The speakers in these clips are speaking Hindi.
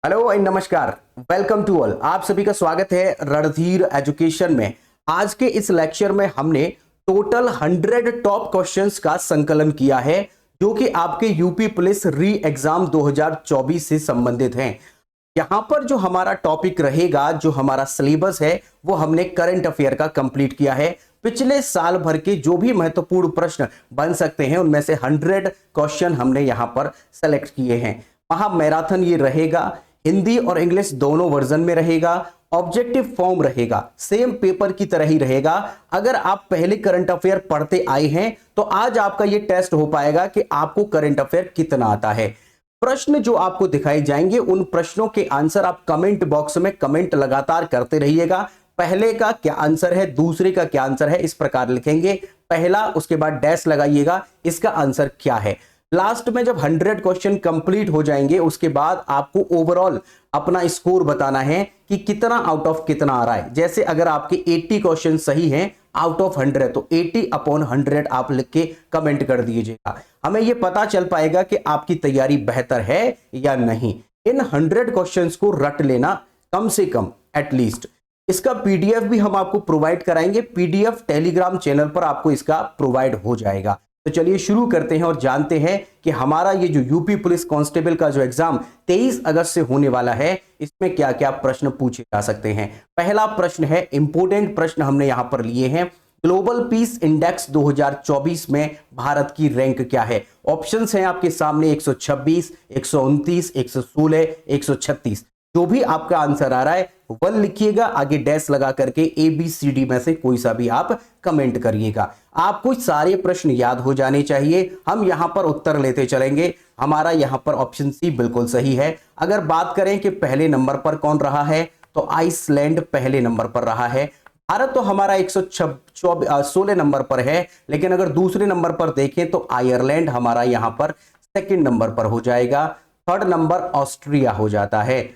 हेलो एंड नमस्कार। Welcome to all. आप सभी का स्वागत है रणधीर एजुकेशन में। आज के इस लेक्चर में हमने टोटल 100 टॉप क्वेश्चंस का संकलन किया है जो कि आपके यूपी पुलिस री एग्जाम 2024 से संबंधित हैं। यहां पर जो हमारा टॉपिक रहेगा, जो हमारा सिलेबस है, वो हमने करंट अफेयर का कंप्लीट किया है। पिछले साल भर के जो भी महत्वपूर्ण प्रश्न बन सकते हैं उनमें से 100 क्वेश्चन हमने यहां पर सेलेक्ट किए हैं। महा मैराथन ये रहेगा, हिंदी और इंग्लिश दोनों वर्जन में रहेगा। ऑब्जेक्टिव फॉर्म रहेगा, सेम पेपर की तरह ही रहेगा। अगर आप पहले करंट अफेयर पढ़ते आए हैं तो आज आपका ये टेस्ट हो पाएगा कि आपको करंट अफेयर कितना आता है। प्रश्न जो आपको दिखाए जाएंगे उन प्रश्नों के आंसर आप कमेंट बॉक्स में कमेंट लगातार करते रहिएगा। पहले का क्या आंसर है, दूसरे का क्या आंसर है, इस प्रकार लिखेंगे। पहला, उसके बाद डैश लगाइएगा, इसका आंसर क्या है। लास्ट में जब 100 क्वेश्चन कंप्लीट हो जाएंगे उसके बाद आपको ओवरऑल अपना स्कोर बताना है कि कितना आउट ऑफ कितना आ रहा है। जैसे अगर आपके 80 क्वेश्चन सही हैं आउट ऑफ 100 तो 80/100 आप लिख के कमेंट कर दीजिएगा। हमें यह पता चल पाएगा कि आपकी तैयारी बेहतर है या नहीं। इन 100 क्वेश्चंस को रट लेना कम से कम एटलीस्ट। इसका पीडीएफ भी हम आपको प्रोवाइड कराएंगे। पीडीएफ टेलीग्राम चैनल पर आपको इसका प्रोवाइड हो जाएगा। तो चलिए शुरू करते हैं और जानते हैं कि हमारा ये जो यूपी पुलिस कांस्टेबल का जो एग्जाम 23 अगस्त से होने वाला है इसमें क्या क्या प्रश्न पूछे जा सकते हैं। पहला प्रश्न है, इंपोर्टेंट प्रश्न हमने यहां पर लिए हैं। ग्लोबल पीस इंडेक्स 2024 में भारत की रैंक क्या है। ऑप्शंस हैं आपके सामने 126, 129, 116, 136। जो भी आपका आंसर आ रहा है 1 लिखिएगा, आगे डैश लगा करके ABCD में से कोई सा भी आप कमेंट करिएगा। आपको सारे प्रश्न याद हो जाने चाहिए। हम यहां पर उत्तर लेते चलेंगे। हमारा यहां पर ऑप्शन सी बिल्कुल सही है। अगर बात करें कि पहले नंबर पर कौन रहा है तो आइसलैंड पहले नंबर पर रहा है। भारत तो हमारा 116 नंबर पर है, लेकिन अगर दूसरे नंबर पर देखें तो आयरलैंड हमारा यहां पर सेकंड नंबर पर हो जाएगा। थर्ड नंबर ऑस्ट्रिया हो जाता है।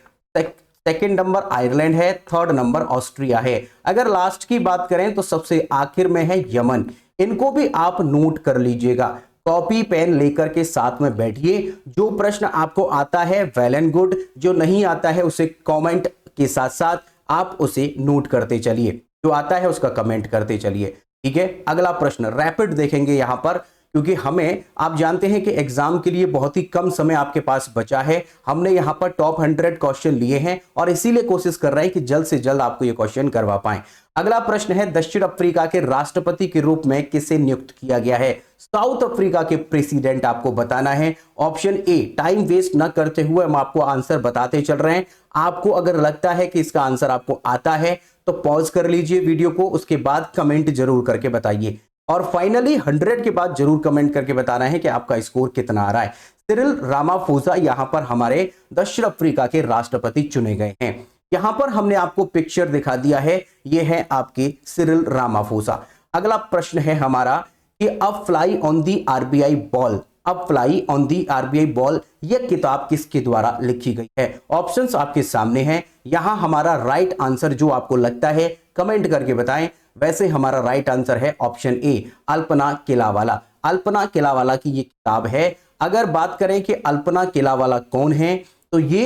सेकंड नंबर आयरलैंड है, थर्ड नंबर ऑस्ट्रिया है। अगर लास्ट की बात करें तो सबसे आखिर में है यमन। इनको भी आप नोट कर लीजिएगा। कॉपी पेन लेकर के साथ में बैठिए। जो प्रश्न आपको आता है वेल एंड गुड, जो नहीं आता है उसे कमेंट के साथ साथ आप उसे नोट करते चलिए। जो आता है उसका कमेंट करते चलिए, ठीक है। अगला प्रश्न रैपिड देखेंगे यहां पर, क्योंकि हमें आप जानते हैं कि एग्जाम के लिए बहुत ही कम समय आपके पास बचा है। हमने यहां पर टॉप 100 क्वेश्चन लिए हैं और इसीलिए कोशिश कर रहे हैं कि जल्द से जल्द आपको ये क्वेश्चन करवा पाएं। अगला प्रश्न है, दक्षिण अफ्रीका के राष्ट्रपति के रूप में किसे नियुक्त किया गया है। साउथ अफ्रीका के प्रेसिडेंट आपको बताना है। Option A. टाइम वेस्ट न करते हुए हम आपको आंसर बताते चल रहे हैं। आपको अगर लगता है कि इसका आंसर आपको आता है तो पॉज कर लीजिए वीडियो को, उसके बाद कमेंट जरूर करके बताइए। और फाइनली 100 के बाद जरूर कमेंट करके बताना है कि आपका स्कोर कितना आ रहा है। सिरिल रामाफोसा यहां पर हमारे दक्षिण अफ्रीका के राष्ट्रपति चुने गए हैं। यहां पर हमने आपको पिक्चर दिखा दिया है, ये है आपके सिरिल रामाफोसा। अगला प्रश्न है हमारा कि अ fly on the RBI ball, a fly on the RBI ball, यह किताब किसके द्वारा लिखी गई है। ऑप्शंस आपके सामने हैं। यहां हमारा राइट आंसर जो आपको लगता है कमेंट करके बताएं। वैसे हमारा राइट आंसर है ऑप्शन ए, अल्पना किलावाला। अल्पना किलावाला की ये किताब है। अगर बात करें कि अल्पना किलावाला कौन है तो ये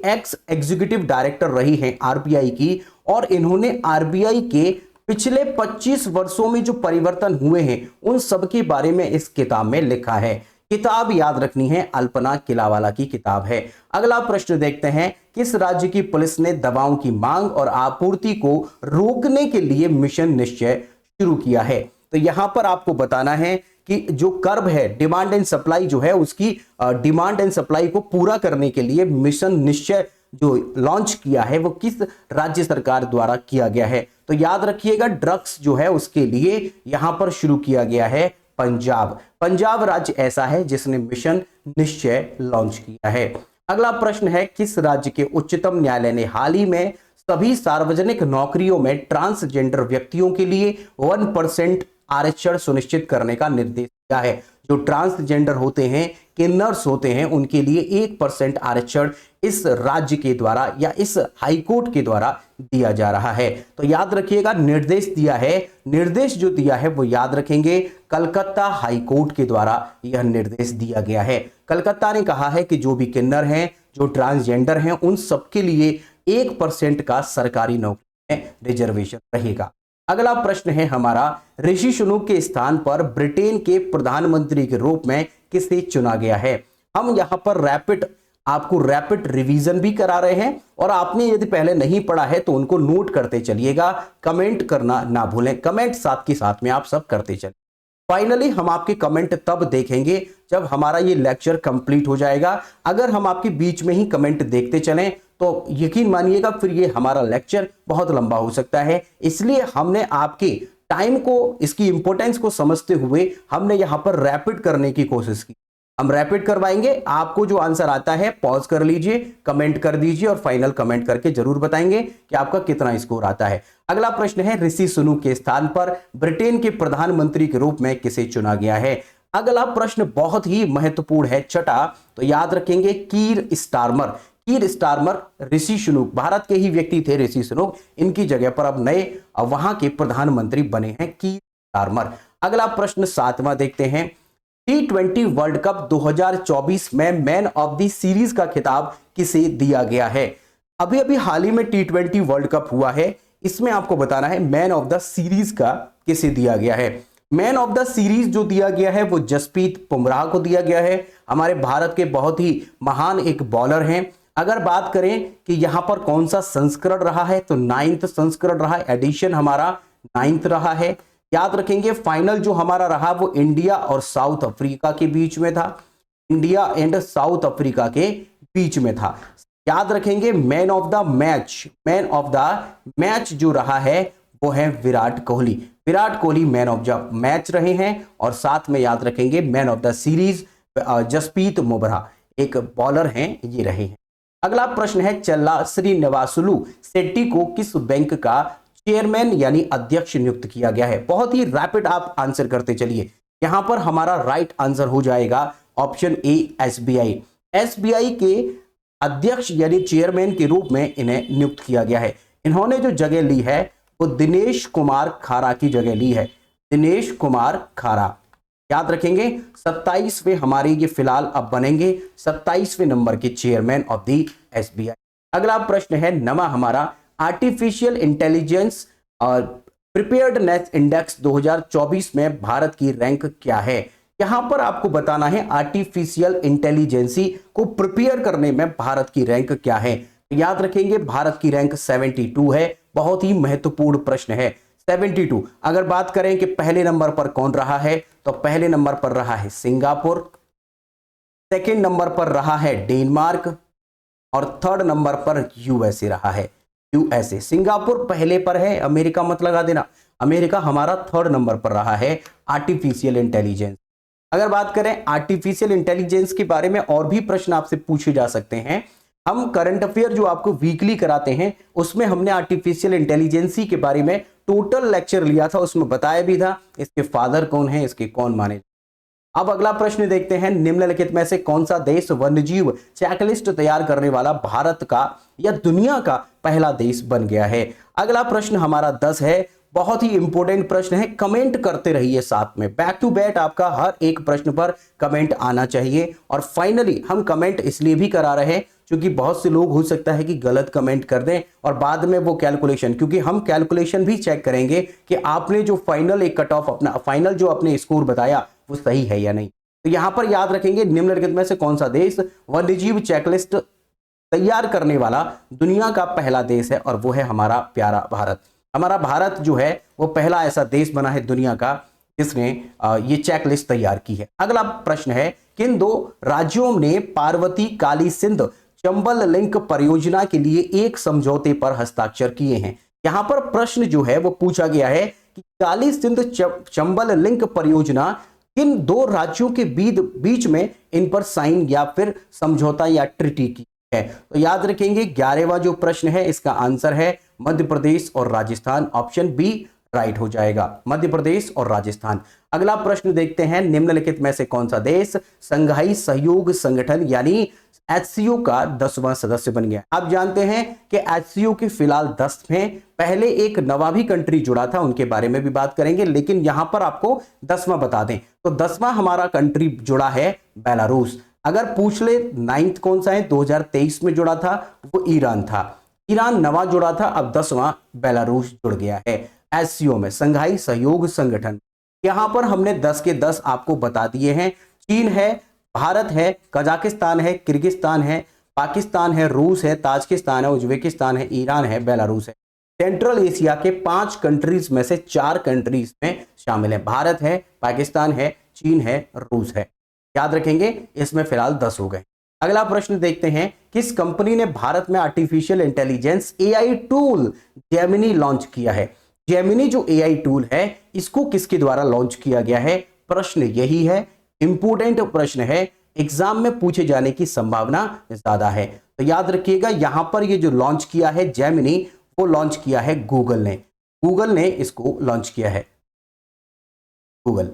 एक्स एग्जीक्यूटिव डायरेक्टर रही हैं आरबीआई की, और इन्होंने आरबीआई के पिछले 25 वर्षों में जो परिवर्तन हुए हैं उन सब के बारे में इस किताब में लिखा है। किताब याद रखनी है, अल्पना किलावाला की किताब है। अगला प्रश्न देखते हैं, किस राज्य की पुलिस ने दवाओं की मांग और आपूर्ति को रोकने के लिए मिशन निश्चय शुरू किया है। तो यहां पर आपको बताना है कि जो कर्व है, डिमांड एंड सप्लाई जो है, उसकी डिमांड एंड सप्लाई को पूरा करने के लिए मिशन निश्चय जो लॉन्च किया है वो किस राज्य सरकार द्वारा किया गया है। तो याद रखिएगा, ड्रग्स जो है उसके लिए यहां पर शुरू किया गया है पंजाब। पंजाब राज्य ऐसा है जिसने मिशन निश्चय लॉन्च किया है। अगला प्रश्न है, किस राज्य के उच्चतम न्यायालय ने हाल ही में सभी सार्वजनिक नौकरियों में ट्रांसजेंडर व्यक्तियों के लिए 1% आरक्षण सुनिश्चित करने का निर्देश दिया है। जो ट्रांसजेंडर होते हैं, किन्नर्स होते हैं, उनके लिए 1% आरक्षण इस राज्य के द्वारा या इस हाईकोर्ट के द्वारा दिया जा रहा है। तो याद रखिएगा, निर्देश दिया है, निर्देश जो दिया है वो याद रखेंगे, कलकत्ता हाईकोर्ट के द्वारा यह निर्देश दिया गया है। कलकत्ता ने कहा है कि जो भी किन्नर हैं, जो ट्रांसजेंडर हैं, उन सबके लिए 1% का सरकारी नौकरी में रिजर्वेशन रहेगा। अगला प्रश्न है हमारा, ऋषि सुनक के स्थान पर ब्रिटेन के प्रधानमंत्री के रूप में किसे चुना गया है? हम यहां पर आपको रैपिड रिवीजन भी करा रहे हैं, और आपने यदि पहले नहीं पढ़ा है तो उनको नोट करते चलिएगा, कमेंट करना ना भूलें, कमेंट साथ के साथ में आप सब करते चलिए। फाइनली हम आपके कमेंट तब देखेंगे जब हमारा ये लेक्चर कंप्लीट हो जाएगा। अगर हम आपके बीच में ही कमेंट देखते चलें तो यकीन मानिएगा फिर ये हमारा लेक्चर बहुत लंबा हो सकता है। इसलिए हमने आपके टाइम को, इसकी इंपॉर्टेंस को समझते हुए हमने यहां पर रैपिड करने की कोशिश की। हम रैपिड करवाएंगे, आपको जो आंसर आता है पॉज कर लीजिए, कमेंट कर दीजिए और फाइनल कमेंट करके जरूर बताएंगे कि आपका कितना स्कोर आता है। अगला प्रश्न है, ऋषि सुनक के स्थान पर ब्रिटेन के प्रधानमंत्री के रूप में किसे चुना गया है? अगला प्रश्न बहुत ही महत्वपूर्ण है, छठा, तो याद रखेंगे कीर स्टारमर। कीर स्टारमर ऋषि सुनक, भारत के ही व्यक्ति थे ऋषि सुनक, इनकी जगह पर अब नए वहां के प्रधानमंत्री बने हैं कीर स्टारमर। अगला प्रश्न सातवां देखते हैं, T20 वर्ल्ड कप 2024 में मैन ऑफ द सीरीज का खिताब किसे दिया गया है? अभी अभी हाल ही में T20 वर्ल्ड कप हुआ है, इसमें आपको बताना है मैन ऑफ द सीरीज का किसे दिया गया है। मैन ऑफ द सीरीज जो दिया गया है वो जसप्रीत बुमराह को दिया गया है। हमारे भारत के बहुत ही महान एक बॉलर हैं। अगर बात करें कि यहां पर कौन सा संस्करण रहा है, तो 9th संस्करण रहा है, एडिशन हमारा 9th रहा है। याद रखेंगे फाइनल जो हमारा रहा वो इंडिया और साउथ अफ्रीका के बीच में था, इंडिया एंड साउथ अफ्रीका के बीच में था। याद रखेंगे मैन ऑफ द मैच जो रहा है वो है Virat Kohli. Virat Kohli man of the match रहे हैं, और साथ में याद रखेंगे man of the series Jasprit Bumrah एक बॉलर हैं, ये रहे हैं। अगला प्रश्न है, चल्ला श्रीनिवासुलु शेट्टी को किस बैंक का चेयरमैन यानी अध्यक्ष नियुक्त किया गया है? बहुत ही रैपिड आप आंसर करते चलिए। यहां पर हमारा राइट आंसर हो जाएगा ऑप्शन ए, एसबीआई। एसबीआई के अध्यक्ष यानी चेयरमैन के रूप में इन्हें नियुक्त किया गया है। इन्होंने जो जगह ली है वो दिनेश कुमार खारा की जगह ली है, दिनेश कुमार खारा। याद रखेंगे 27वें हमारे ये फिलहाल अब बनेंगे 27वें नंबर के चेयरमैन ऑफ द एसबीआई। अगला प्रश्न है नमा हमारा, आर्टिफिशियल इंटेलिजेंस और प्रिपेयर्डनेस इंडेक्स 2024 में भारत की रैंक क्या है? यहां पर आपको बताना है आर्टिफिशियल इंटेलिजेंसी को प्रिपेयर करने में भारत की रैंक क्या है। याद रखेंगे भारत की रैंक 72 है। बहुत ही महत्वपूर्ण प्रश्न है, 72। अगर बात करें कि पहले नंबर पर कौन रहा है, तो पहले नंबर पर रहा है सिंगापुर, सेकंड नंबर पर रहा है डेनमार्क, और थर्ड नंबर पर यूएसए रहा है। यूएसए, सिंगापुर पहले पर है, अमेरिका मत लगा देना, अमेरिका हमारा थर्ड नंबर पर रहा है आर्टिफिशियल इंटेलिजेंस। अगर बात करें आर्टिफिशियल इंटेलिजेंस के बारे में और भी प्रश्न आपसे पूछे जा सकते हैं। हम करंट अफेयर जो आपको वीकली कराते हैं उसमें हमने आर्टिफिशियल इंटेलिजेंसी के बारे में टोटल लेक्चर लिया था, उसमें बताया भी था इसके फादर कौन है, इसके कौन माने। अब अगला प्रश्न देखते हैं, निम्नलिखित में से कौन सा देश वन्यजीव चेकलिस्ट तैयार करने वाला भारत का या दुनिया का पहला देश बन गया है? अगला प्रश्न हमारा 10 है, बहुत ही इंपॉर्टेंट प्रश्न है, कमेंट करते रहिए साथ में, बैक टू बैक आपका हर एक प्रश्न पर कमेंट आना चाहिए। और फाइनली हम कमेंट इसलिए भी करा रहे हैं क्योंकि बहुत से लोग हो सकता है कि गलत कमेंट कर दें और बाद में वो कैलकुलेशन, क्योंकि हम कैलकुलेशन भी चेक करेंगे कि आपने जो फाइनल एक कट ऑफ अपना फाइनल जो अपने स्कोर बताया वो सही है या नहीं। तो यहां पर याद रखेंगे निम्नलिखित में से कौन सा देश वन्यजीव चेकलिस्ट तैयार करने वाला दुनिया का पहला देश है, और वो है हमारा प्यारा भारत। हमारा भारत जो है वो पहला ऐसा देश बना है दुनिया का जिसने ये चेकलिस्ट तैयार की है। अगला प्रश्न है, किन दो राज्यों ने पार्वती काली सिंध चंबल लिंक परियोजना के लिए एक समझौते पर हस्ताक्षर किए हैं? यहां पर प्रश्न जो है वो पूछा गया है कि काली सिंध चंबल लिंक परियोजना किन दो राज्यों के बीच में इन पर साइन या फिर समझौता या ट्रीटी की है? तो याद रखेंगे 11वां जो प्रश्न है इसका आंसर है मध्य प्रदेश और राजस्थान। ऑप्शन बी राइट हो जाएगा, मध्य प्रदेश और राजस्थान। अगला प्रश्न देखते हैं, निम्नलिखित में से कौन सा देश संघाई सहयोग संगठन यानी एचसीओ का 10वां सदस्य बन गया। आप जानते हैं कि एचसीओ की फिलहाल 10 में पहले एक नवा भी कंट्री जुड़ा था, उनके बारे में भी बात करेंगे, लेकिन यहां पर आपको 10वां बता दें तो 10वां हमारा कंट्री जुड़ा है बेलारूस। अगर पूछ ले 9th कौन सा है, 2023 में जुड़ा था, वो ईरान था। ईरान नवा जुड़ा था, अब 10वां बेलारूस जुड़ गया है एससीओ में, संघाई सहयोग संगठन। यहां पर हमने 10 के 10 आपको बता दिए हैं। चीन है, भारत है, कजाकिस्तान है, किर्गिस्तान है, पाकिस्तान है, रूस है, ताजिकिस्तान है, उज्बेकिस्तान है, ईरान है, बेलारूस है। सेंट्रल एशिया के 5 कंट्रीज में से 4 कंट्रीज में शामिल है, भारत है, पाकिस्तान है, चीन है, रूस है। याद रखेंगे, इसमें फिलहाल 10 हो गए। अगला प्रश्न देखते हैं, किस कंपनी ने भारत में artificial intelligence AI tool Gemini launch किया है। जेमिनी जो एआई टूल है, इसको किसके द्वारा लॉन्च किया गया है, प्रश्न यही है। इंपोर्टेंट प्रश्न है, एग्जाम में पूछे जाने की संभावना ज्यादा है, तो याद रखिएगा यहां पर ये जो लॉन्च किया है जेमिनी, वो लॉन्च किया है गूगल ने। गूगल ने इसको लॉन्च किया है, गूगल।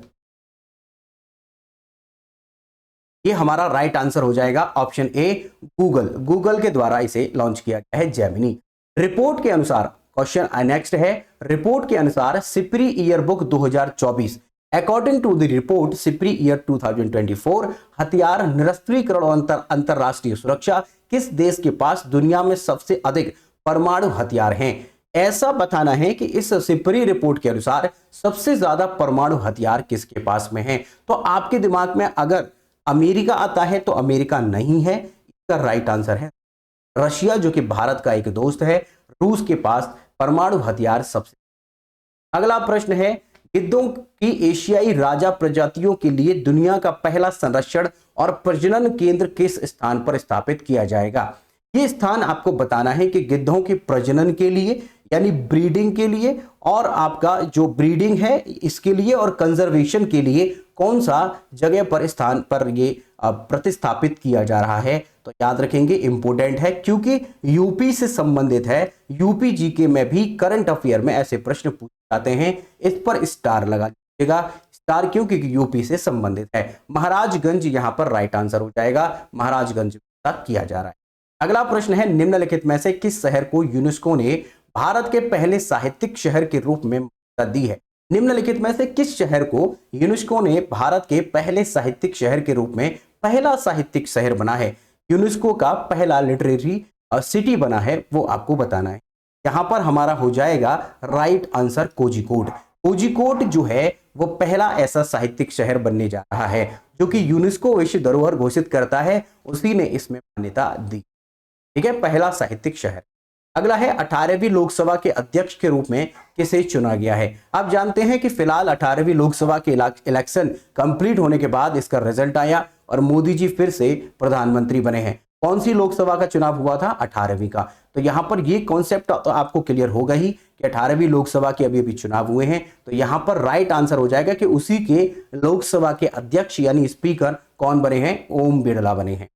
ये हमारा राइट आंसर हो जाएगा ऑप्शन ए, गूगल। गूगल के द्वारा इसे लॉन्च किया गया है जेमिनी। रिपोर्ट के अनुसार, क्वेश्चन नेक्स्ट है, रिपोर्ट के अनुसार SIPRI year book 2024, according to the report SIPRI year 2024, हथियार निरस्त्रीकरण और अंतरराष्ट्रीय सुरक्षा, किस देश के पास दुनिया में सबसे अधिक परमाणु हथियार हैं। ऐसा बताना है कि इस सिपरी रिपोर्ट के अनुसार सबसे ज्यादा परमाणु हथियार किसके पास में है। तो आपके दिमाग में अगर अमेरिका आता है तो अमेरिका नहीं है, इसका राइट आंसर है रशिया, जो कि भारत का एक दोस्त है। रूस के पास परमाणु हथियार सबसे। अगला प्रश्न है, गिद्धों की एशियाई राजा प्रजातियों के लिए दुनिया का पहला संरक्षण और प्रजनन केंद्र किस स्थान पर स्थापित किया जाएगा। ये स्थान आपको बताना है कि गिद्धों के प्रजनन के लिए यानी ब्रीडिंग के लिए, और आपका जो ब्रीडिंग है इसके लिए और कंजर्वेशन के लिए कौन सा जगह पर स्थान पर ये प्रतिस्थापित किया जा रहा है। तो याद रखेंगे, इंपोर्टेंट है क्योंकि यूपी से संबंधित है। यूपी जीके में भी करंट अफेयर में ऐसे प्रश्न पूछे जाते हैं, इस पर स्टार लगा लीजिएगा। स्टार क्यों, क्योंकि यूपी से संबंधित है। महाराजगंज यहां पर राइट आंसर हो जाएगा, महाराजगंज तक किया जा रहा है। अगला प्रश्न है, निम्नलिखित में से किस शहर को यूनेस्को ने भारत के पहले साहित्यिक शहर के रूप में मान्यता दी है। निम्नलिखित में से किस शहर को यूनेस्को ने भारत के पहले साहित्यिक शहर के रूप में, पहला साहित्यिक शहर बना है, यूनेस्को का पहला लिटरेरी सिटी बना है, वो आपको बताना है। यहां पर हमारा हो जाएगा राइट आंसर कोझिकोड। कोझिकोड जो है वो पहला ऐसा साहित्यिक शहर बनने जा रहा है जो कि यूनेस्को विश्व धरोहर घोषित करता है, उसी ने इसमें मान्यता दी। ठीक है, पहला साहित्यिक शहर। अगला है, 18वीं लोकसभा के अध्यक्ष के रूप में किसे चुना गया है। आप जानते हैं कि फिलहाल 18वीं लोकसभा के इलेक्शन कंप्लीट होने के बाद इसका रिजल्ट आया और मोदी जी फिर से प्रधानमंत्री बने हैं। कौन सी लोकसभा का चुनाव हुआ था, 18वीं का। तो यहां पर ये कॉन्सेप्ट तो आपको क्लियर होगा ही कि 18वीं लोकसभा के अभी चुनाव हुए हैं, तो यहां पर राइट आंसर हो जाएगा कि उसी के लोकसभा के अध्यक्ष यानी स्पीकर कौन बने हैं, ओम बिरला बने हैं।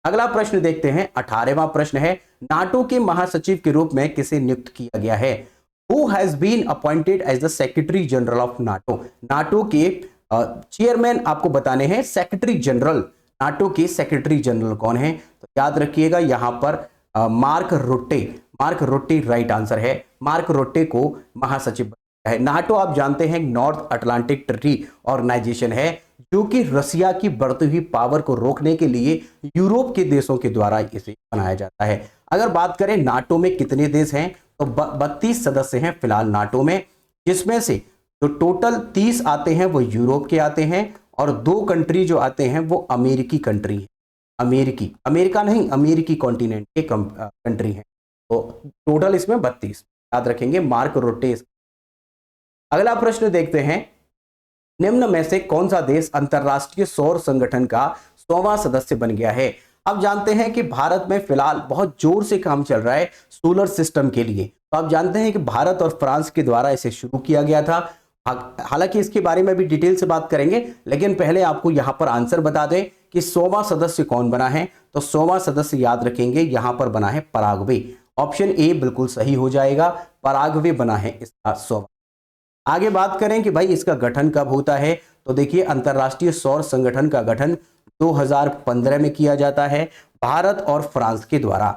अगला प्रश्न देखते हैं, 18वां प्रश्न है, नाटो के महासचिव के रूप में किसे नियुक्त किया गया है। Who has been appointed as the secretary general of NATO. NATO के चेयरमैन आपको बताने हैं, सेक्रेटरी जनरल, नाटो के सेक्रेटरी जनरल कौन है। तो याद रखिएगा यहां पर Mark Rutte, Mark Rutte right answer है। मार्क रुट्टे को महासचिव है। नाटो आप जानते हैं नॉर्थ अटलांटिक ट्रीटी ऑर्गेनाइजेशन है, जो कि रसिया की बढ़ती हुई पावर को रोकने के लिए यूरोप के देशों के द्वारा इसे बनाया जाता है। अगर बात करें नाटो में कितने देश हैं, तो 32 सदस्य हैं फिलहाल नाटो में, जिसमें से जो टोटल 30 आते हैं वो यूरोप के आते हैं और 2 कंट्री जो आते हैं वो अमेरिकी कंट्री है। अमेरिका नहीं, अमेरिकी कॉन्टिनेंट के कंट्री है। तो टोटल इसमें 32 याद रखेंगे, मार्क रुट्टे। अगला प्रश्न देखते हैं, निम्न में से कौन सा देश अंतरराष्ट्रीय सौर संगठन का 100वां सदस्य बन गया है। आप जानते हैं कि भारत में फिलहाल बहुत जोर से काम चल रहा है सोलर सिस्टम के लिए। तो आप जानते हैं कि भारत और फ्रांस के द्वारा इसे शुरू किया गया था। हालांकि इसके बारे में भी डिटेल से बात करेंगे, लेकिन पहले आपको यहां पर आंसर बता दें कि 100वां सदस्य कौन बना है। तो 100वां सदस्य याद रखेंगे यहां पर बना है पराग्वे। ऑप्शन ए बिल्कुल सही हो जाएगा, पराग्वे बना है इसका 100वां। आगे बात करें कि भाई इसका गठन कब होता है, तो देखिए अंतरराष्ट्रीय सौर संगठन का गठन 2015 में किया जाता है भारत और फ्रांस के द्वारा।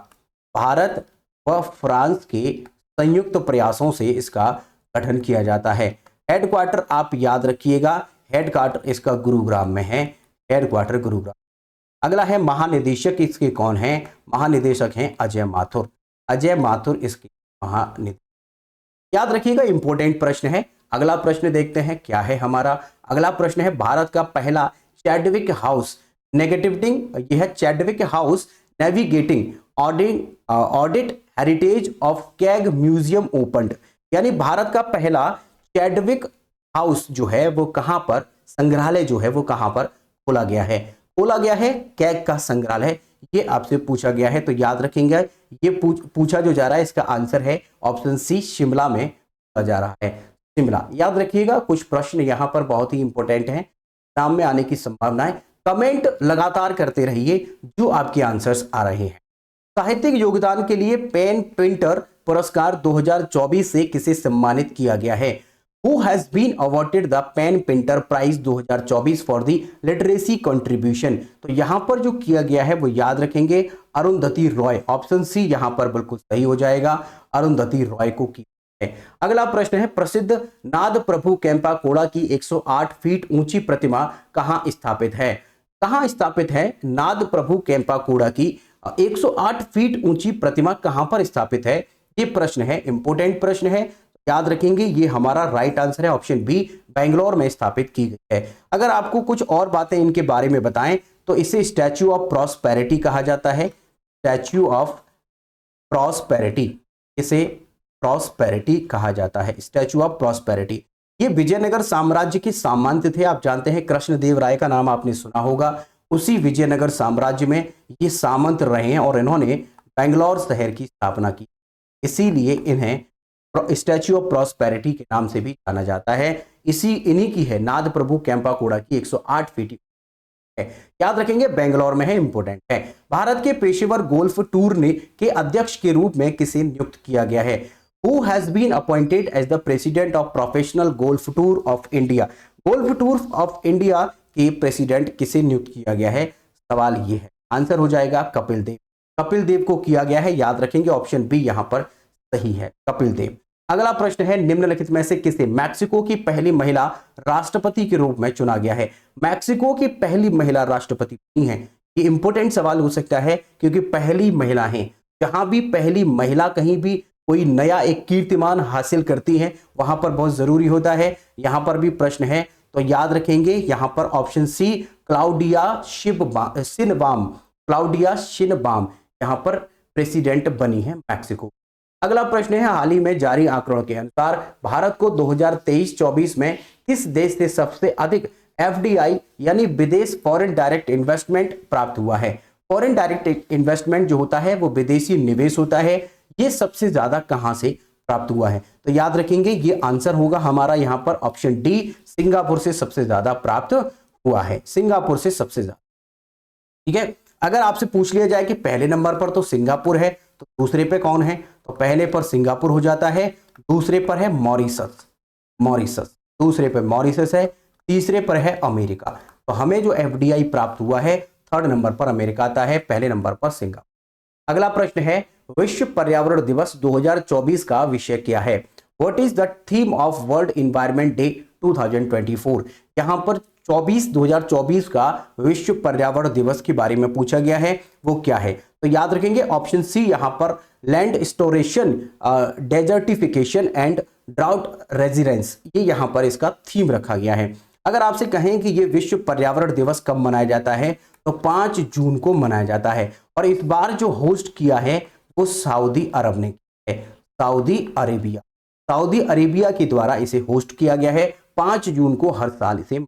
भारत व फ्रांस के संयुक्त प्रयासों से इसका गठन किया जाता है। हेडक्वार्टर आप याद रखिएगा, हेडक्वार्टर इसका गुरुग्राम में है, हेडक्वार्टर गुरुग्राम। अगला है महानिदेशक इसके कौन है, महानिदेशक हैं अजय माथुर, अजय माथुर इसके महानिदेशक। याद रखिएगा इंपॉर्टेंट प्रश्न है। अगला प्रश्न देखते हैं क्या है हमारा। अगला प्रश्न है भारत का पहला चैडविक हाउस नेगेटिविटिंग, यह है Chadwick house navigating audit heritage of CAG museum opened, यानी भारत का पहला चैडविक हाउस जो है वो कहां पर, संग्रहालय जो है वो कहां पर खोला गया है, खोला गया है कैग का संग्रहालय, ये आपसे पूछा गया है। तो याद रखेंगे ये पूछा जो जा रहा है इसका आंसर है ऑप्शन सी, शिमला में पूछा जा रहा है, शिमला। याद रखिएगा कुछ प्रश्न यहां पर बहुत ही इंपॉर्टेंट हैं, एग्जाम में आने की संभावना है। कमेंट लगातार करते रहिए जो आपके आंसर्स आ रहे हैं। साहित्यिक योगदान के लिए पेन प्रिंटर पुरस्कार 2024 से किसे सम्मानित किया गया है? Who has been awarded the PEN Pinter prize 2024 for the literacy contribution? तो यहां पर जो किया गया है वो याद रखेंगे अरुंधति रॉय, ऑप्शन सी यहां पर बिल्कुल सही हो जाएगा, अरुंधति रॉय को किया है। अगला प्रश्न है प्रसिद्ध नाद प्रभु केम्पाकोड़ा की 108 फीट ऊंची प्रतिमा कहां स्थापित है? कहां स्थापित है नाद प्रभु केम्पाकोड़ा की 108 फीट ऊंची प्रतिमा कहां पर स्थापित है? ये प्रश्न है, इंपोर्टेंट प्रश्न है, याद रखेंगे। ये हमारा राइट आंसर है ऑप्शन बी, बेंगलोर में स्थापित की गई है। अगर आपको कुछ और बातें इनके बारे में बताएं तो इसे स्टैच्यू ऑफ प्रॉस्पेरिटी कहा जाता है, स्टैच्यू ऑफ प्रॉस्पेरिटी, इसे प्रॉस्पेरिटी कहा जाता है, स्टैच्यू ऑफ प्रॉस्पेरिटी। ये विजयनगर साम्राज्य के सामंत थे, आप जानते हैं कृष्णदेव राय का नाम आपने सुना होगा, उसी विजयनगर साम्राज्य में ये सामंत रहे हैं और इन्होंने बेंगलोर शहर की स्थापना की, इसीलिए इन्हें स्टैच्यू ऑफ प्रॉस्पेरिटी के नाम से भी जाना जाता है। इन्हीं की है नाद प्रभु केम्पाकोड़ा की 108 फीट है, याद रखेंगे बेंगलोर में है, इंपोर्टेंट है। भारत के पेशेवर गोल्फ टूर ने के अध्यक्ष के रूप में किसे नियुक्त किया गया है? Who has been appointed as the president of Professional Golf Tour of India? Golf tour of India के प्रेसिडेंट किसे नियुक्त किया गया है? सवाल ये है, आंसर हो जाएगा कपिल देव, कपिल देव को किया गया है, याद रखेंगे ऑप्शन बी यहां पर सही है, कपिल देव। अगला प्रश्न है निम्नलिखित में से किसे मैक्सिको की पहली महिला राष्ट्रपति के रूप में चुना गया है? मैक्सिको की पहली महिला राष्ट्रपति कौन है? ये इंपोर्टेंट सवाल हो सकता है क्योंकि पहली महिला है, जहां भी पहली महिला कहीं भी कोई नया एक कीर्तिमान हासिल करती है वहां पर बहुत जरूरी होता है। यहां पर भी प्रश्न है तो याद रखेंगे यहां पर option C Claudia Sheinbaum, Claudia Sheinbaum यहां पर प्रेसिडेंट बनी है मैक्सिको। अगला प्रश्न है हाल ही में जारी आंकड़ों के अनुसार भारत को 2023-24 में किस देश से सबसे अधिक एफडीआई यानी विदेश फॉरेन डायरेक्ट इन्वेस्टमेंट प्राप्त हुआ है? फॉरेन डायरेक्ट इन्वेस्टमेंट जो होता है वो विदेशी निवेश होता है, ये सबसे ज्यादा कहां से प्राप्त हुआ है? तो याद रखेंगे ये आंसर होगा हमारा यहां पर ऑप्शन डी, सिंगापुर से सबसे ज्यादा प्राप्त हुआ है, सिंगापुर से सबसे ज्यादा। ठीक है, अगर आपसे पूछ लिया जाए कि पहले नंबर पर तो सिंगापुर है तो दूसरे पे कौन है, तो पहले पर सिंगापुर हो जाता है, दूसरे पर है मॉरिशस, मॉरिशस दूसरे पर मॉरिशस है, तीसरे पर है अमेरिका। तो हमें जो एफडीआई प्राप्त हुआ है थर्ड नंबर पर अमेरिका आता है, पहले नंबर पर सिंगापुर। अगला प्रश्न है विश्व पर्यावरण दिवस 2024 का विषय क्या है? What is the theme of world environment day 2024? यहां पर 2024 का विश्व पर्यावरण दिवस के बारे में पूछा गया है, वो क्या है? तो याद रखेंगे ऑप्शन सी यहां पर land स्टोरेशन, desertification and drought resilience, ये यहां पर इसका थीम रखा गया है। अगर आपसे कहें कि ये विश्व पर्यावरण दिवस कब मनाया जाता है तो 5 जून को मनाया जाता है और इस बार जो होस्ट किया है वो सऊदी अरब ने किया है, सऊदी अरेबिया, सऊदी अरेबिया के द्वारा इसे होस्ट किया गया है 5 जून को हर साल इसे।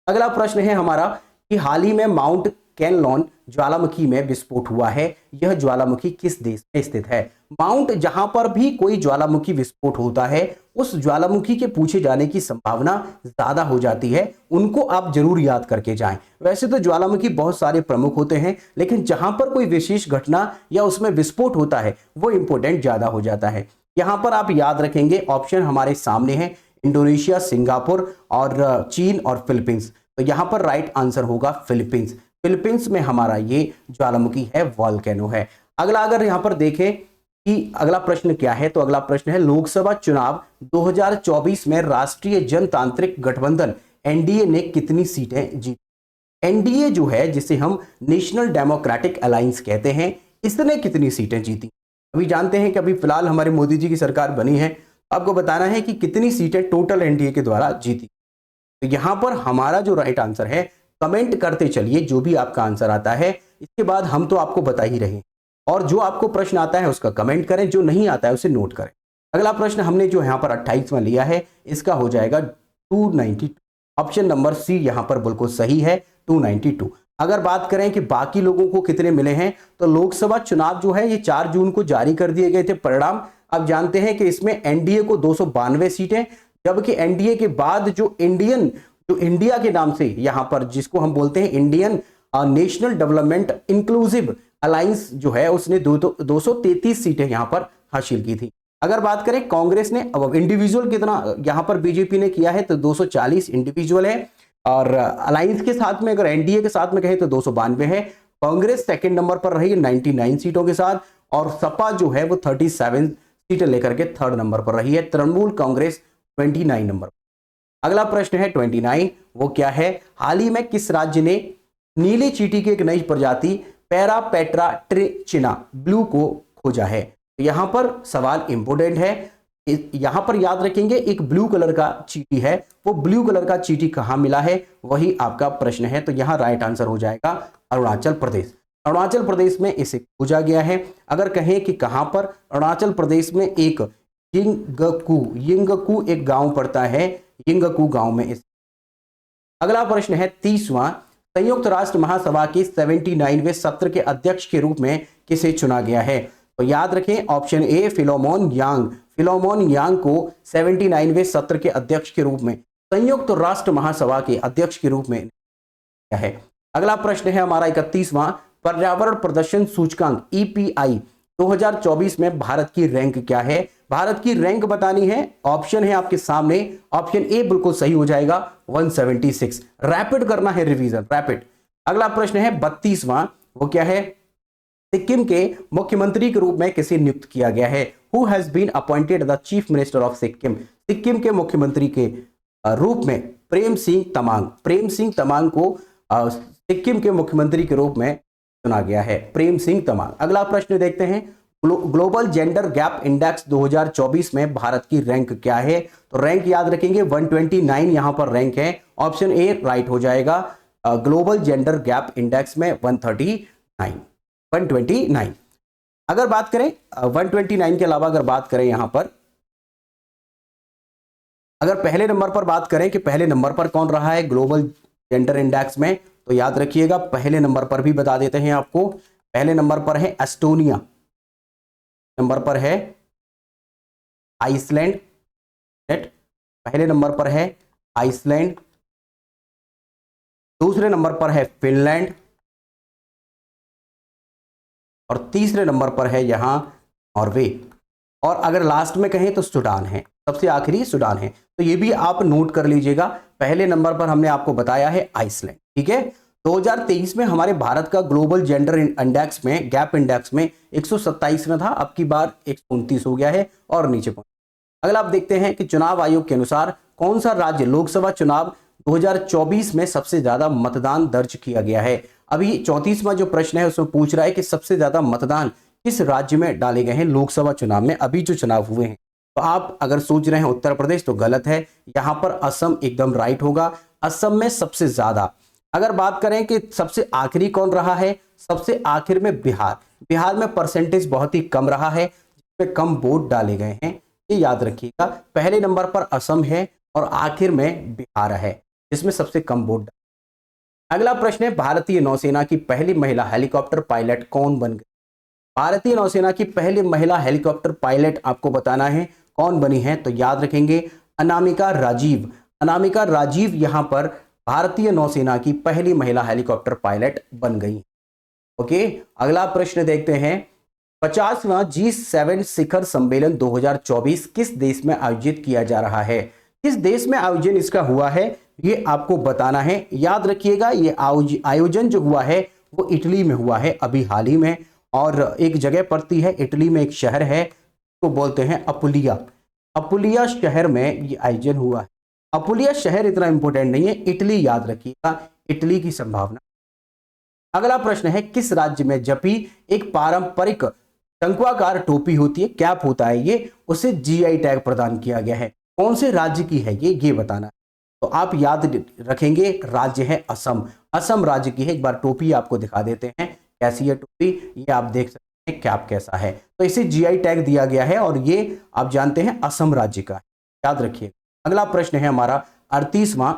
अगला प्रश्न है हमारा कि हाल ही में माउंट कैनलॉन ज्वालामुखी में विस्फोट हुआ है, यह ज्वालामुखी किस देश में स्थित है? माउंट जहां पर भी कोई ज्वालामुखी विस्फोट होता है उस ज्वालामुखी के पूछे जाने की संभावना ज्यादा हो जाती है, उनको आप जरूर याद करके जाएं। वैसे तो ज्वालामुखी बहुत सारे प्रमुख होते हैं लेकिन जहां पर कोई विशेष घटना या उसमें विस्फोट होता है वो इंपोर्टेंट ज्यादा हो जाता है। यहां पर आप याद रखेंगे ऑप्शन हमारे सामने है इंडोनेशिया, सिंगापुर और चीन और फिलीपींस। तो यहां पर राइट आंसर होगा फिलीपींस। फिलीपींस में हमारा ये ज्वालामुखी है, वॉल्केनो है। अगला अगर यहां पर देखें कि अगला प्रश्न क्या है, तो अगला प्रश्न है लोकसभा चुनाव 2024 में राष्ट्रीय जनतांत्रिक गठबंधन एनडीए ने कितनी सीटें जीती। एनडीए जो है, जिसे हम नेशनल डेमोक्रेटिक अलायंस कहते हैं, इसने कितनी सीटें जीती। अभी जानते हैं कि अभी फिलहाल हमारे मोदी जी की सरकार बनी है, आपको बताना है कि कितनी सीटें टोटल एनडीए के द्वारा जीती। तो यहां पर हमारा जो राइट आंसर है, कमेंट करते चलिए जो भी आपका आंसर आता है, इसके बाद हम तो आपको बता ही रहे हैं। और जो आपको प्रश्न आता है उसका कमेंट करें, जो नहीं आता है उसे नोट करें। अगला प्रश्न हमने जो यहां पर 28वां लिया है, इसका हो जाएगा 292। ऑप्शन नंबर सी यहां पर बिल्कुल सही है, 292। अगर बात करें कि बाकी लोगों को कितने मिले हैं, तो लोकसभा चुनाव जो है ये 4 जून को जारी कर दिए गए थे परिणाम। आप जानते हैं कि इसमें एनडीए को 292 सीटें, जबकि एनडीए के बाद जो इंडिया के नाम से यहां पर जिसको हम बोलते हैं Indian national development inclusive alliance जो है, उसने 233 सीटें यहां पर हासिल की थी। अगर बात करें कांग्रेस ने, अब इंडिविजुअल कितना यहां पर बीजेपी ने किया है, तो 240 इंडिविजुअल है। और अलायंस के साथ में अगर एनडीए के साथ में कहें तो 292 है। कांग्रेस सेकंड नंबर पर रही 99 सीटों के साथ, और सपा जो है वो 37 सीटें लेकर के थर्ड नंबर पर रही है। तृणमूल कांग्रेस 29 नंबर। अगला प्रश्न है 29, वो क्या है, हाल ही में किस राज्य ने नीली चींटी की एक नई प्रजाति पैरापेट्रा ट्रिचिना ब्लू को खोजा है। तो यहां पर सवाल इंपोर्टेंट है, यहां पर याद रखेंगे एक ब्लू कलर का चींटी है, वो ब्लू कलर का चींटी कहां मिला है, वही आपका प्रश्न है। तो यहां राइट आंसर हो जाएगा अरुणाचल प्रदेश। अरुणाचल प्रदेश में इसे खोजा गया है। अगर कहें कि कहां पर, अरुणाचल प्रदेश में एक यिंगकू एक गांव पड़ता है, यिंगकू गांव में इस। अगला प्रश्न है 30वां, संयुक्त राष्ट्र महासभा के 79वें सत्र के अध्यक्ष के रूप में किसे चुना गया है। तो याद रखें ऑप्शन ए फिलोमोन यांग। फिलोमोन यांग को 79वें सत्र के अध्यक्ष के रूप में, संयुक्त राष्ट्र महासभा के अध्यक्ष के रूप में क्या है। अगला प्रश्न है हमारा 31वां, पर्यावरण प्रदर्शन सूचकांक ईपीआई 2024 में भारत की रैंक क्या है। भारत की रैंक बतानी है, ऑप्शन है आपके सामने। ऑप्शन ए बिल्कुल सही हो जाएगा 176। रैपिड करना है रिवीजन, रैपिड। अगला प्रश्न है 32वां, वो क्या है, सिक्किम के मुख्यमंत्री के रूप में किसे नियुक्त किया गया है। Who has been appointed the chief minister of Sikkim. Sikkim के मुख्यमंत्री के रूप में प्रेम सिंह तमांग। प्रेम सिंह तमांग को सिक्किम के मुख्यमंत्री के रूप में चुना गया है, प्रेम सिंह तमांग। अगला प्रश्न देखते हैं, ग्लोबल जेंडर गैप इंडेक्स 2024 में भारत की रैंक क्या है। तो रैंक याद रखेंगे 129 यहां पर रैंक है। ऑप्शन ए राइट हो जाएगा। ग्लोबल जेंडर गैप इंडेक्स में 129। अगर बात करें 129 के अलावा अगर बात करें यहां पर, अगर पहले नंबर पर बात करें कि पहले नंबर पर कौन रहा है ग्लोबल जेंडर इंडेक्स में, तो याद रखिएगा पहले नंबर पर भी बता देते हैं आपको। पहले नंबर पर है एस्टोनिया, नंबर पर है आइसलैंड, पहले नंबर पर है आइसलैंड। दूसरे नंबर पर है फिनलैंड, और तीसरे नंबर पर है यहां नॉर्वे। और अगर लास्ट में कहें तो सूडान है, सबसे आखिरी सूडान है। तो ये भी आप नोट कर लीजिएगा। पहले नंबर पर हमने आपको बताया है आइसलैंड, ठीक है। 2023 में हमारे भारत का ग्लोबल जेंडर इंडेक्स में, गैप इंडेक्स में 127 में था, अब की बार 129 हो गया है और नीचे पहुंचा। अगला आप देखते हैं कि चुनाव आयोग के अनुसार कौन सा राज्य लोकसभा चुनाव 2024 में सबसे ज्यादा मतदान दर्ज किया गया है। अभी 34वां जो प्रश्न है उसमें पूछ रहा है कि सबसे ज्यादा मतदान किस राज्य में डाले गए हैं लोकसभा चुनाव में, अभी जो चुनाव हुए हैं। तो आप अगर सोच रहे हैं उत्तर प्रदेश, तो गलत है, यहां पर असम एकदम राइट होगा। असम में सबसे ज्यादा। अगर बात करें कि सबसे आखिरी कौन रहा है, सबसे आखिर में बिहार। बिहार में परसेंटेज बहुत ही कम रहा है, जिसमें कम वोट डाले गए हैं, ये याद रखिएगा। पहले नंबर पर असम है और आखिर में बिहार है, जिसमें सबसे कम वोट। अगला प्रश्न है, भारतीय नौसेना की पहली महिला हेलीकॉप्टर पायलट कौन बन गई। भारतीय नौसेना की पहली महिला हेलीकॉप्टर पायलट आपको बताना है कौन बनी है। तो याद रखेंगे अनामिका राजीव। अनामिका राजीव यहां पर भारतीय नौसेना की पहली महिला हेलीकॉप्टर पायलट बन गई। ओके, अगला प्रश्न देखते हैं, 50वां G7 शिखर सम्मेलन 2024 किस देश में आयोजित किया जा रहा है। किस देश में आयोजन इसका हुआ है ये आपको बताना है। याद रखिएगा ये आयोजन जो हुआ है वो इटली में हुआ है अभी हाल ही में, और एक जगह पड़ती है इटली में, एक शहर है तो बोलते हैं अपुलिया। अपुलिया शहर में ये आयोजन हुआ है। अपुलिया शहर इतना इंपॉर्टेंट नहीं है, इटली याद रखिएगा, इटली की संभावना। अगला प्रश्न है किस राज्य में जपी एक पारंपरिक शंक्वाकार टोपी होती है, कैप होता है ये, उसे जीआई टैग प्रदान किया गया है, कौन से राज्य की है ये बताना है। तो आप याद रखेंगे राज्य है असम, असम राज्य की है। एक बार टोपी आपको दिखा देते हैं कैसी है टोपी, ये आप देख सकते हैं कैप कैसा है, तो इसे जीआई टैग दिया गया है और ये आप जानते हैं असम राज्य का है, याद रखिए। अगला प्रश्न है हमारा 38वां,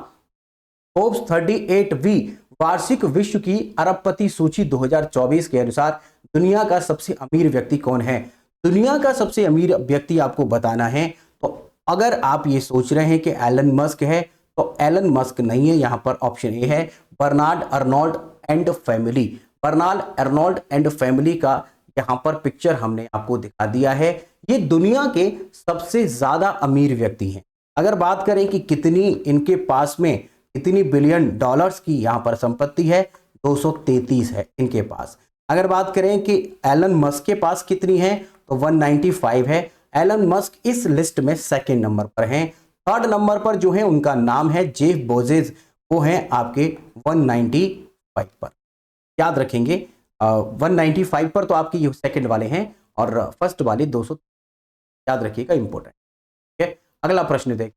फोर्ब्स 38वीं वार्षिक विश्व की अरबपति सूची 2024 के अनुसार दुनिया का सबसे अमीर व्यक्ति कौन है। दुनिया का सबसे अमीर व्यक्ति आपको बताना है। तो अगर आप ये सोच रहे हैं कि एलन मस्क है, तो एलन मस्क नहीं है, यहां पर ऑप्शन ए है Bernard Arnault and family. Bernard Arnault and family का यहां पर पिक्चर हमने आपको दिखा दिया है। ये दुनिया के सबसे ज्यादा अमीर व्यक्ति हैं। अगर बात करें कि कितनी इनके पास में कितनी बिलियन डॉलर्स की यहां पर संपत्ति है, 233 है इनके पास। अगर बात करें कि एलन मस्क के पास कितनी है, तो 195 है। एलन मस्क इस लिस्ट में सेकंड नंबर पर हैं। थर्ड नंबर पर जो है उनका नाम है जेफ बेजोस, वो हैं आपके 195 पर, याद रखेंगे। 195 पर तो आपके ये सेकंड वाले हैं और फर्स्ट वाले 200, याद रखिएगा, इंपॉर्टेंट। ठीक है, अगला प्रश्न देख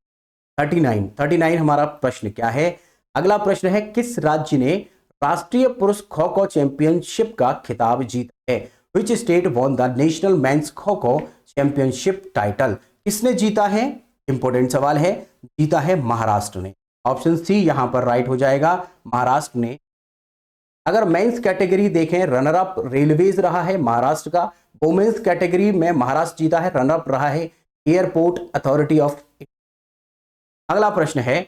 39 हमारा प्रश्न क्या है। अगला प्रश्न है किस राज्य ने राष्ट्रीय पुरुष खो खो चैंपियनशिप का खिताब जीता है। Which state won the national men's kho kho championship title. किसने जीता है, इंपॉर्टेंट सवाल है, जीता है महाराष्ट्र ने। ऑप्शन सी यहां पर राइट हो जाएगा, महाराष्ट्र ने। अगर मेंस कैटेगरी देखें, रनर अप रेलवेज रहा है महाराष्ट्र का। वुमेन्स कैटेगरी में महाराष्ट्र जीता है, रनर अप रहा है एयरपोर्ट अथॉरिटी ऑफ। अगला प्रश्न है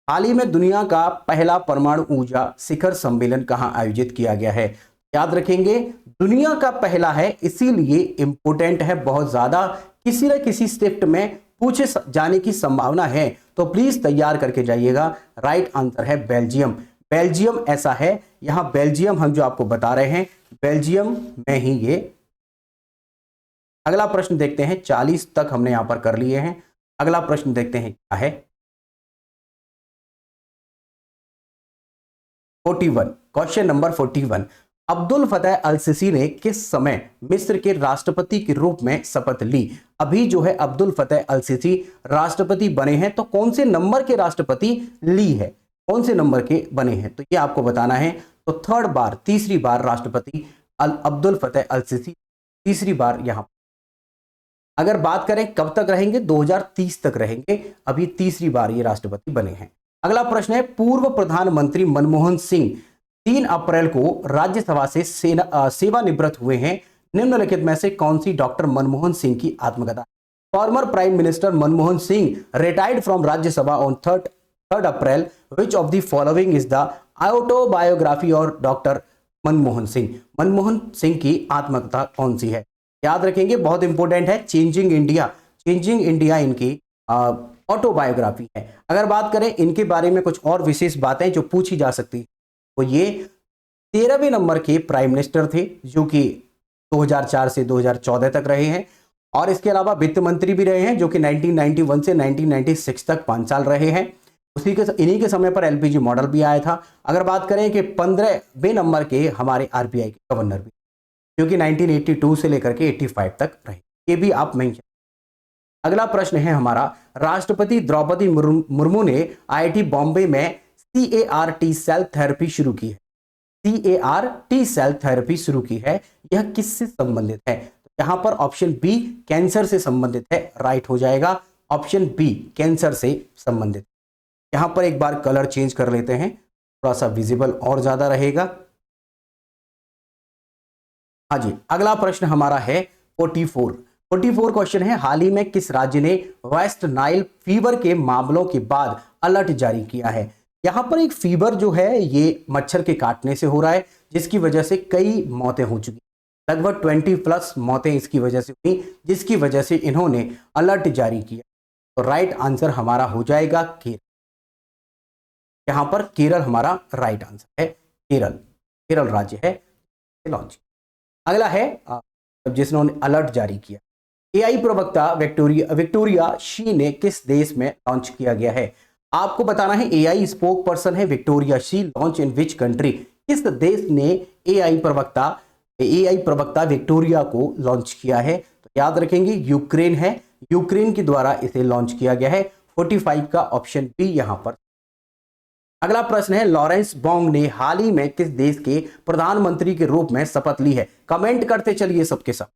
हाल ही में दुनिया का पहला परमाणु ऊर्जा शिखर सम्मेलन कहां आयोजित किया गया है। याद रखेंगे दुनिया का पहला है, इसीलिए इंपोर्टेंट है बहुत ज्यादा, किसी न किसी शिफ्ट में पूछे जाने की संभावना है, तो प्लीज तैयार करके जाइएगा। राइट आंसर है बेल्जियम। बेल्जियम ऐसा है, यहां बेल्जियम हम जो आपको बता रहे हैं बेल्जियम में ही ये। अगला प्रश्न देखते हैं, 40 तक हमने यहां पर कर लिए हैं। अगला प्रश्न देखते हैं क्या है, 41, क्वेश्चन नंबर 41। अब्दुल फतेह अल सीसी ने किस समय मिस्र के राष्ट्रपति के रूप में शपथ ली। अभी जो है अब्दुल फतेह अल सीसी राष्ट्रपति बने हैं, तो कौन से नंबर के राष्ट्रपति ली है, कौन से नंबर के बने हैं, तो ये आपको बताना है। तो थर्ड बार, तीसरी बार राष्ट्रपति अब्दुल फतेह अल सीसी तीसरी बार यहां। अगर बात करें कब तक रहेंगे, 2030 तक रहेंगे, अभी तीसरी बार ये राष्ट्रपति बने हैं। अगला प्रश्न है पूर्व प्रधानमंत्री मनमोहन सिंह 3 अप्रैल को राज्यसभा से सेवानिवृत्त हुए हैं। निम्नलिखित में से कौन सी डॉक्टर मनमोहन सिंह की आत्मकथा। Former prime minister Manmohan Singh retired from Rajya Sabha on 3 April. Which of the following is the autobiography और डॉक्टर मनमोहन सिंह। मनमोहन सिंह की आत्मकथा कौन सी है, याद रखेंगे, बहुत इंपॉर्टेंट है, चेंजिंग इंडिया। चेंजिंग इंडिया इनकी ऑटोबायोग्राफी है। अगर बात करें इनके बारे में कुछ और विशेष बातें जो पूछी जा सकती, तो ये 13वें नंबर के प्राइम मिनिस्टर थे जो कि 2004 से 2014 तक रहे हैं, और इसके अलावा वित्त मंत्री भी रहे हैं जो कि 1991 से 1996 तक 5 साल रहे हैं। इन्हीं के समय पर एलपीजी मॉडल भी आया था। अगर बात करें कि 15वें नंबर के हमारे आरबीआई के गवर्नर भी, जो कि 1982 से लेकर के 85 तक रहे, ये भी आप मेंशन। अगला प्रश्न है हमारा, राष्ट्रपति द्रौपदी मुर्मू ने आईआईटी बॉम्बे में CAR-T सेल थेरेपी शुरू की है। CAR-T सेल थेरेपी शुरू की है, यह किससे संबंधित है। तो यहां पर ऑप्शन बी कैंसर से संबंधित है, राइट हो जाएगा, ऑप्शन बी कैंसर से संबंधित। यहां पर एक बार कलर चेंज कर लेते हैं, थोड़ा सा विजिबल और ज्यादा रहेगा। हाँ जी, अगला प्रश्न हमारा है 44 क्वेश्चन है, हाल ही में किस राज्य ने वेस्ट नाइल फीवर के मामलों के बाद अलर्ट जारी किया है। यहां पर एक फीवर जो है ये मच्छर के काटने से हो रहा है, जिसकी वजह से कई मौतें हो चुकी, लगभग 20+ मौतें इसकी वजह से हुई, जिसकी वजह से इन्होंने अलर्ट जारी किया। तो राइट आंसर हमारा हो जाएगा केरल। यहां पर केरल हमारा राइट आंसर है। केरल, केरल राज्य है लॉन्च। अगला है जिसने अलर्ट जारी किया, एआई प्रवक्ता विक्टोरिया शी ने किस देश में लॉन्च किया गया है। आपको बताना है एआई स्पोक पर्सन है Victoria she, launch in which country, किस देश ने एआई प्रवक्ता विक्टोरिया को लॉन्च किया है। तो याद रखेंगे यूक्रेन है, यूक्रेन के द्वारा इसे लॉन्च किया गया है। 45 का ऑप्शन बी यहां पर। अगला प्रश्न है, लॉरेंस बोंग ने हाल ही में किस देश के प्रधानमंत्री के रूप में शपथ ली है। कमेंट करते चलिए सबके सब।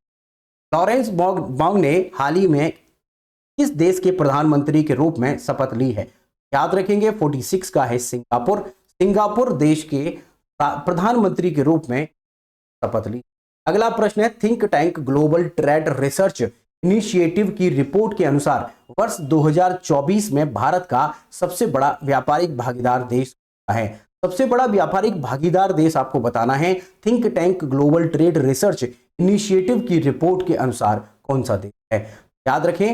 लॉरेंस बोंग ने हाल ही में किस देश के प्रधानमंत्री के रूप में शपथ ली है। याद रखेंगे 46 का है सिंगापुर, सिंगापुर देश के प्रधानमंत्री के रूप में शपथ ली। अगला प्रश्न है, think tank global trade research initiative की रिपोर्ट के अनुसार वर्ष 2024 में भारत का सबसे बड़ा व्यापारिक भागीदार देश है। सबसे बड़ा व्यापारिक भागीदार देश आपको बताना है। Think tank global trade research initiative की रिपोर्ट के अनुसार कौन सा देश है। याद रखें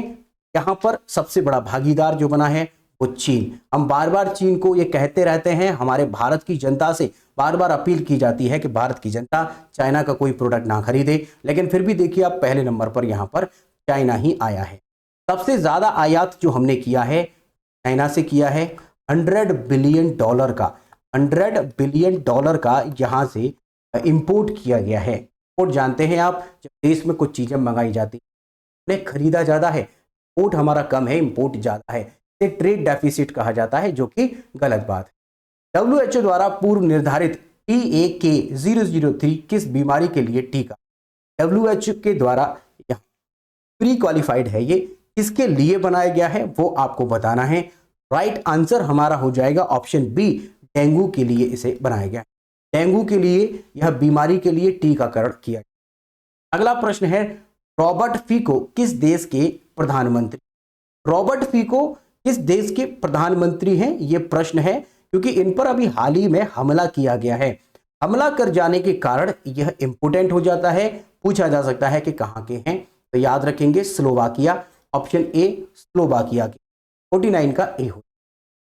यहां पर सबसे बड़ा भागीदार जो बना है वो चीन। हम बार बार चीन को ये कहते रहते हैं, हमारे भारत की जनता से बार बार अपील की जाती है कि भारत की जनता चाइना का कोई प्रोडक्ट ना खरीदे, लेकिन फिर भी देखिए आप पहले नंबर पर यहां पर चाइना ही आया है। सबसे ज्यादा आयात जो हमने किया है चाइना से किया है, $100 बिलियन का, $100 बिलियन का यहां से इंपोर्ट किया गया है। इंपोर्ट जानते हैं आप, जब देश में कुछ चीजें मंगाई जाती है, खरीदा ज्यादा है, इंपोर्ट हमारा कम है, इंपोर्ट ज्यादा है, इसे ट्रेड डेफिसिट कहा जाता है, जो कि गलत बात है। WHO द्वारा पूर्व निर्धारित TAK-003 किस बीमारी के लिए टीका। WHO के द्वारा प्री क्वालिफाइड है, ये किसके लिए बनाया गया है वो आपको बताना है। राइट आंसर हमारा हो जाएगा ऑप्शन बी, डेंगू के लिए इसे बनाया गया है। डेंगू के लिए, यह बीमारी के लिए टीकाकरण किया गया। अगला प्रश्न है, रॉबर्ट फीको किस देश के प्रधानमंत्री। रॉबर्ट फीको किस देश के प्रधानमंत्री हैं, यह प्रश्न है, क्योंकि इन पर अभी हाल ही में हमला किया गया है। हमला कर जाने के कारण यह इंपोर्टेंट हो जाता है, पूछा जा सकता है कि कहां के हैं। तो याद रखेंगे स्लोवाकिया, ऑप्शन ए स्लोवाकिया के। 49 का ए हो।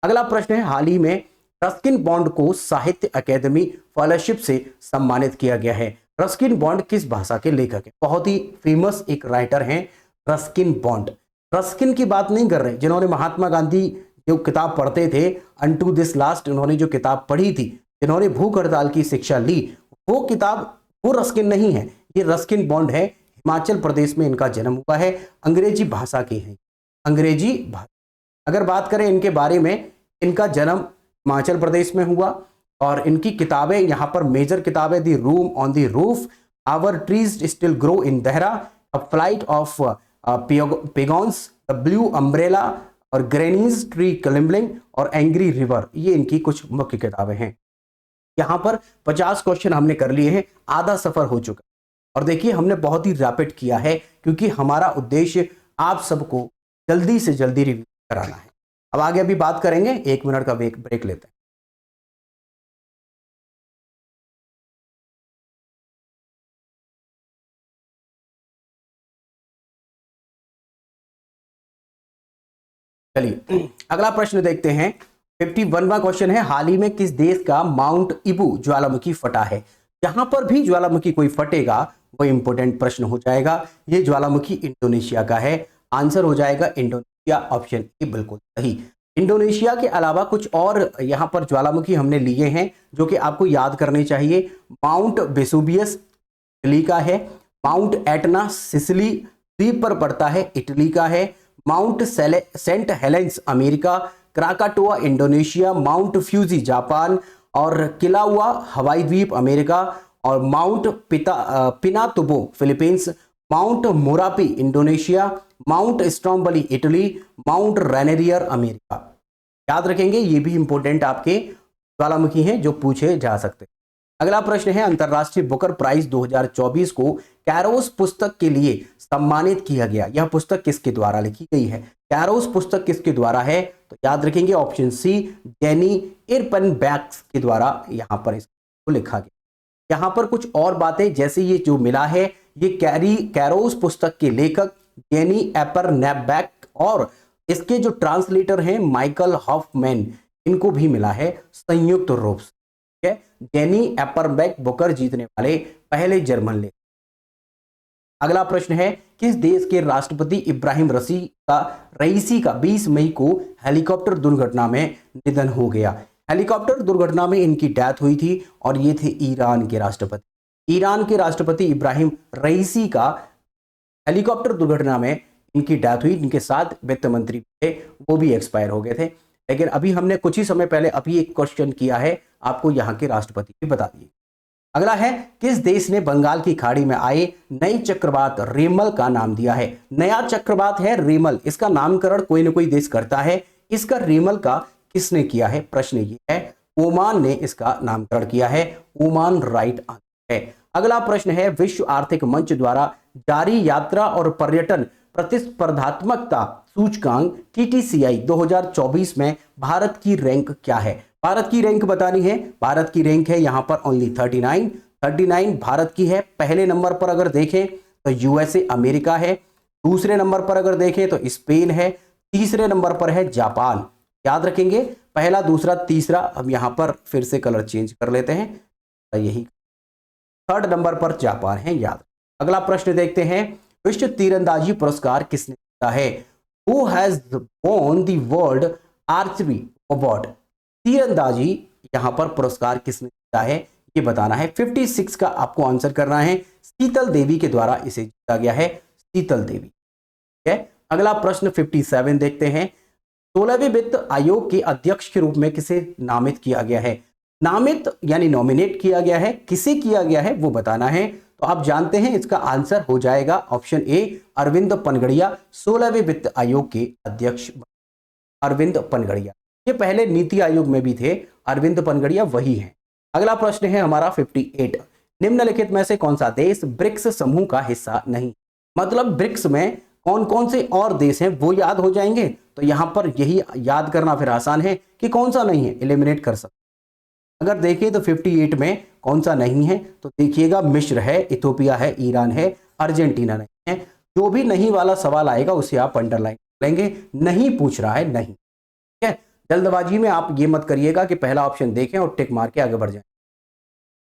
अगला प्रश्न है, हाल ही में रस्किन बॉन्ड को साहित्य अकादमी फेलोशिप से सम्मानित किया गया है। रस्किन बॉन्ड किस भाषा के लेखक है। बहुत ही फेमस एक राइटर हैं रस्किन बॉन्ड। रस्किन की बात नहीं कर रहे जिन्होंने महात्मा गांधी जो किताब पढ़ते थे अनटू दिस लास्ट, उन्होंने जो किताब पढ़ी थी, जिन्होंने भूख हड़ताल की शिक्षा ली, वो किताब वो रस्किन नहीं है, ये रस्किन बॉन्ड है। हिमाचल प्रदेश में इनका जन्म हुआ है, अंग्रेजी भाषा के हैं, अंग्रेजी भाषा। अगर बात करें इनके बारे में, इनका जन्म हिमाचल प्रदेश में हुआ और इनकी किताबें यहाँ पर मेजर किताबें दी room on the roof, our trees still grow in Dehra, a flight of pigeons, the blue umbrella और ग्रेनीज ट्री क्लिम्बलिंग और एंग्री रिवर, ये इनकी कुछ मुख्य किताबें हैं। यहाँ पर 50 क्वेश्चन हमने कर लिए हैं, आधा सफर हो चुका। और देखिए हमने बहुत ही रैपिड किया है क्योंकि हमारा उद्देश्य आप सबको जल्दी से जल्दी रिव्यू कराना है। अब आगे अभी बात करेंगे, 1 मिनट का ब्रेक लेते हैं। चलिए अगला प्रश्न देखते हैं। 51वां क्वेश्चन है, हाल ही में किस देश का माउंट इबू ज्वालामुखी फटा है। यहां पर भी ज्वालामुखी कोई फटेगा वो इंपोर्टेंट प्रश्न हो जाएगा। ये ज्वालामुखी इंडोनेशिया का है, आंसर हो जाएगा इंडोनेशिया, ऑप्शन ए बिल्कुल सही। इंडोनेशिया के अलावा कुछ और यहां पर ज्वालामुखी हमने लिए हैं जो कि आपको याद करने चाहिए। माउंट वेसुवियस इटली का है, माउंट एटना सिसिली द्वीप पर पड़ता है, इटली का है, Mount Saint Helens America, Krakatoa Indonesia, Mount Fuji Japan और किलाउआ हवाई द्वीप अमेरिका और Mount Pinatubo Philippines, Mount Merapi Indonesia, Mount Stromboli Italy, Mount Rainier America. याद रखेंगे ये भी इंपॉर्टेंट आपके ज्वालामुखी हैं जो पूछे जा सकते हैं। अगला प्रश्न है, अंतरराष्ट्रीय बुकर प्राइज 2024 को कैरोस पुस्तक के लिए सम्मानित किया गया। यह पुस्तक किसके द्वारा लिखी गई है। कैरोस पुस्तक किसके द्वारा है, तो याद रखेंगे ऑप्शन सी, डैनी इरपनबैक्स के द्वारा यहां पर इसको लिखा गया। यहां पर कुछ और बातें, जैसे ये जो मिला है, ये कैरोस पुस्तक के लेखक डैनी एपरनबैक और इसके जो ट्रांसलेटर हैं माइकल हॉफमैन, इनको भी मिला है संयुक्त रूप से। ठीक है, जेनी एपरबैक बुकर जीतने वाले पहले जर्मन लेखक। अगला प्रश्न है, किस देश के राष्ट्रपति इब्राहिम रईसी का 20 मई को हेलीकॉप्टर दुर्घटना में निधन हो गया। हेलीकॉप्टर दुर्घटना में इनकी डेथ हुई थी और ये थे ईरान के राष्ट्रपति। ईरान के राष्ट्रपति इब्राहिम रईसी का हेलीकॉप्टर दुर्घटना में इनकी डेथ हुई। इनके साथ वित्त मंत्री थे, वो भी एक्सपायर हो गए थे। लेकिन अभी हमने कुछ ही समय पहले अभी एक क्वेश्चन किया है, आपको यहाँ के राष्ट्रपति भी बता दिए। अगला है, किस देश ने बंगाल की खाड़ी में आए नई चक्रवात रेमल का नाम दिया है। नया चक्रवात है रेमल, इसका नामकरण कोई ना कोई देश करता है। इसका रेमल का किसने किया है, प्रश्न ये है। ओमान ने इसका नामकरण किया है। ओमान राइट आंसर है। अगला प्रश्न है, विश्व आर्थिक मंच द्वारा जारी यात्रा और पर्यटन प्रतिस्पर्धात्मकता सूचकांक TTCI 2024 में भारत की रैंक क्या है। भारत की रैंक बतानी है। भारत की रैंक है यहां पर ओनली 39 भारत की है। पहले नंबर पर अगर देखें तो USA अमेरिका है। दूसरे नंबर पर अगर देखें तो स्पेन है। तीसरे नंबर पर है जापान। याद रखेंगे, पहला, दूसरा, तीसरा। हम यहां पर फिर से कलर चेंज कर लेते हैं, यही थर्ड नंबर पर जापान है, याद। अगला प्रश्न देखते हैं, विश्व तीरंदाजी पुरस्कार किसने जीता है। Who has won the world archery award. तीरंदाजी यहां पर पुरस्कार किसने जीता है, ये बताना है। 56 का आपको आंसर करना है। शीतल देवी के द्वारा इसे जीता गया है, शीतल देवी। ठीक है, अगला प्रश्न 57 देखते हैं, 16वें वित्त आयोग के अध्यक्ष के रूप में किसे नामित किया गया है। नामित यानी नॉमिनेट किया गया है, किसे किया गया है वो बताना है। तो आप जानते हैं इसका आंसर हो जाएगा ऑप्शन ए, अरविंद पनगड़िया 16वें वित्त आयोग के अध्यक्ष। अरविंद पनगड़िया, ये पहले नीति आयोग में भी थे, अरविंद पनगड़िया वही है। अगला प्रश्न है हमारा 58, निम्नलिखित में से कौन सा देश ब्रिक्स समूह का हिस्सा नहीं। मतलब ब्रिक्स में कौन कौन से और देश हैं वो याद हो जाएंगे। तो यहां पर यही याद करना फिर आसान है कि कौन सा नहीं है, एलिमिनेट कर सकते। अगर देखें तो 58 में कौन सा नहीं है, तो देखिएगा मिस्र है, इथोपिया है, ईरान है, अर्जेंटीना नहीं है। जो भी नहीं वाला सवाल आएगा उसे आप अंडरलाइन लेंगे, नहीं पूछ रहा है नहीं। ठीक है, जल्दबाजी में आप ये मत करिएगा कि पहला ऑप्शन देखें और टिक मार के आगे बढ़ जाए।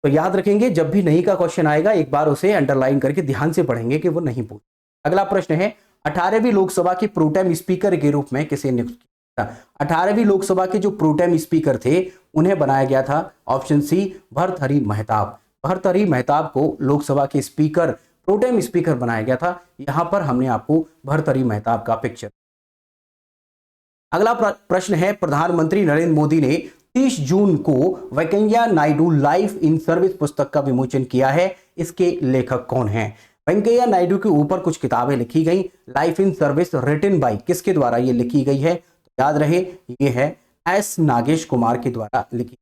तो याद रखेंगे, जब भी नहीं का क्वेश्चन आएगा एक बार उसे अंडरलाइन करके ध्यान से पढ़ेंगे कि वो नहीं पूछ। अगला प्रश्न है, 18वीं लोकसभा के प्रोटेम स्पीकर के रूप में किसे नियुक्त किया। 18वीं लोकसभा के जो प्रोटेम स्पीकर थे उन्हें बनाया गया था ऑप्शन सी, भर्तृहरि मेहताब। भर्तृहरि मेहताब को लोकसभा के स्पीकर, प्रोटेम स्पीकर बनाया गया था। यहां पर हमने आपको भर्तृहरि मेहताब का पिक्चर। अगला प्रश्न है, प्रधानमंत्री नरेंद्र मोदी ने 30 जून को Venkaiah Naidu life in service पुस्तक का विमोचन किया है। इसके लेखक कौन हैं। वेंकैया नायडू के ऊपर कुछ किताबें लिखी गई, life in service written by, किसके द्वारा ये लिखी गई है, तो याद रहे ये है एस नागेश कुमार के द्वारा लिखी।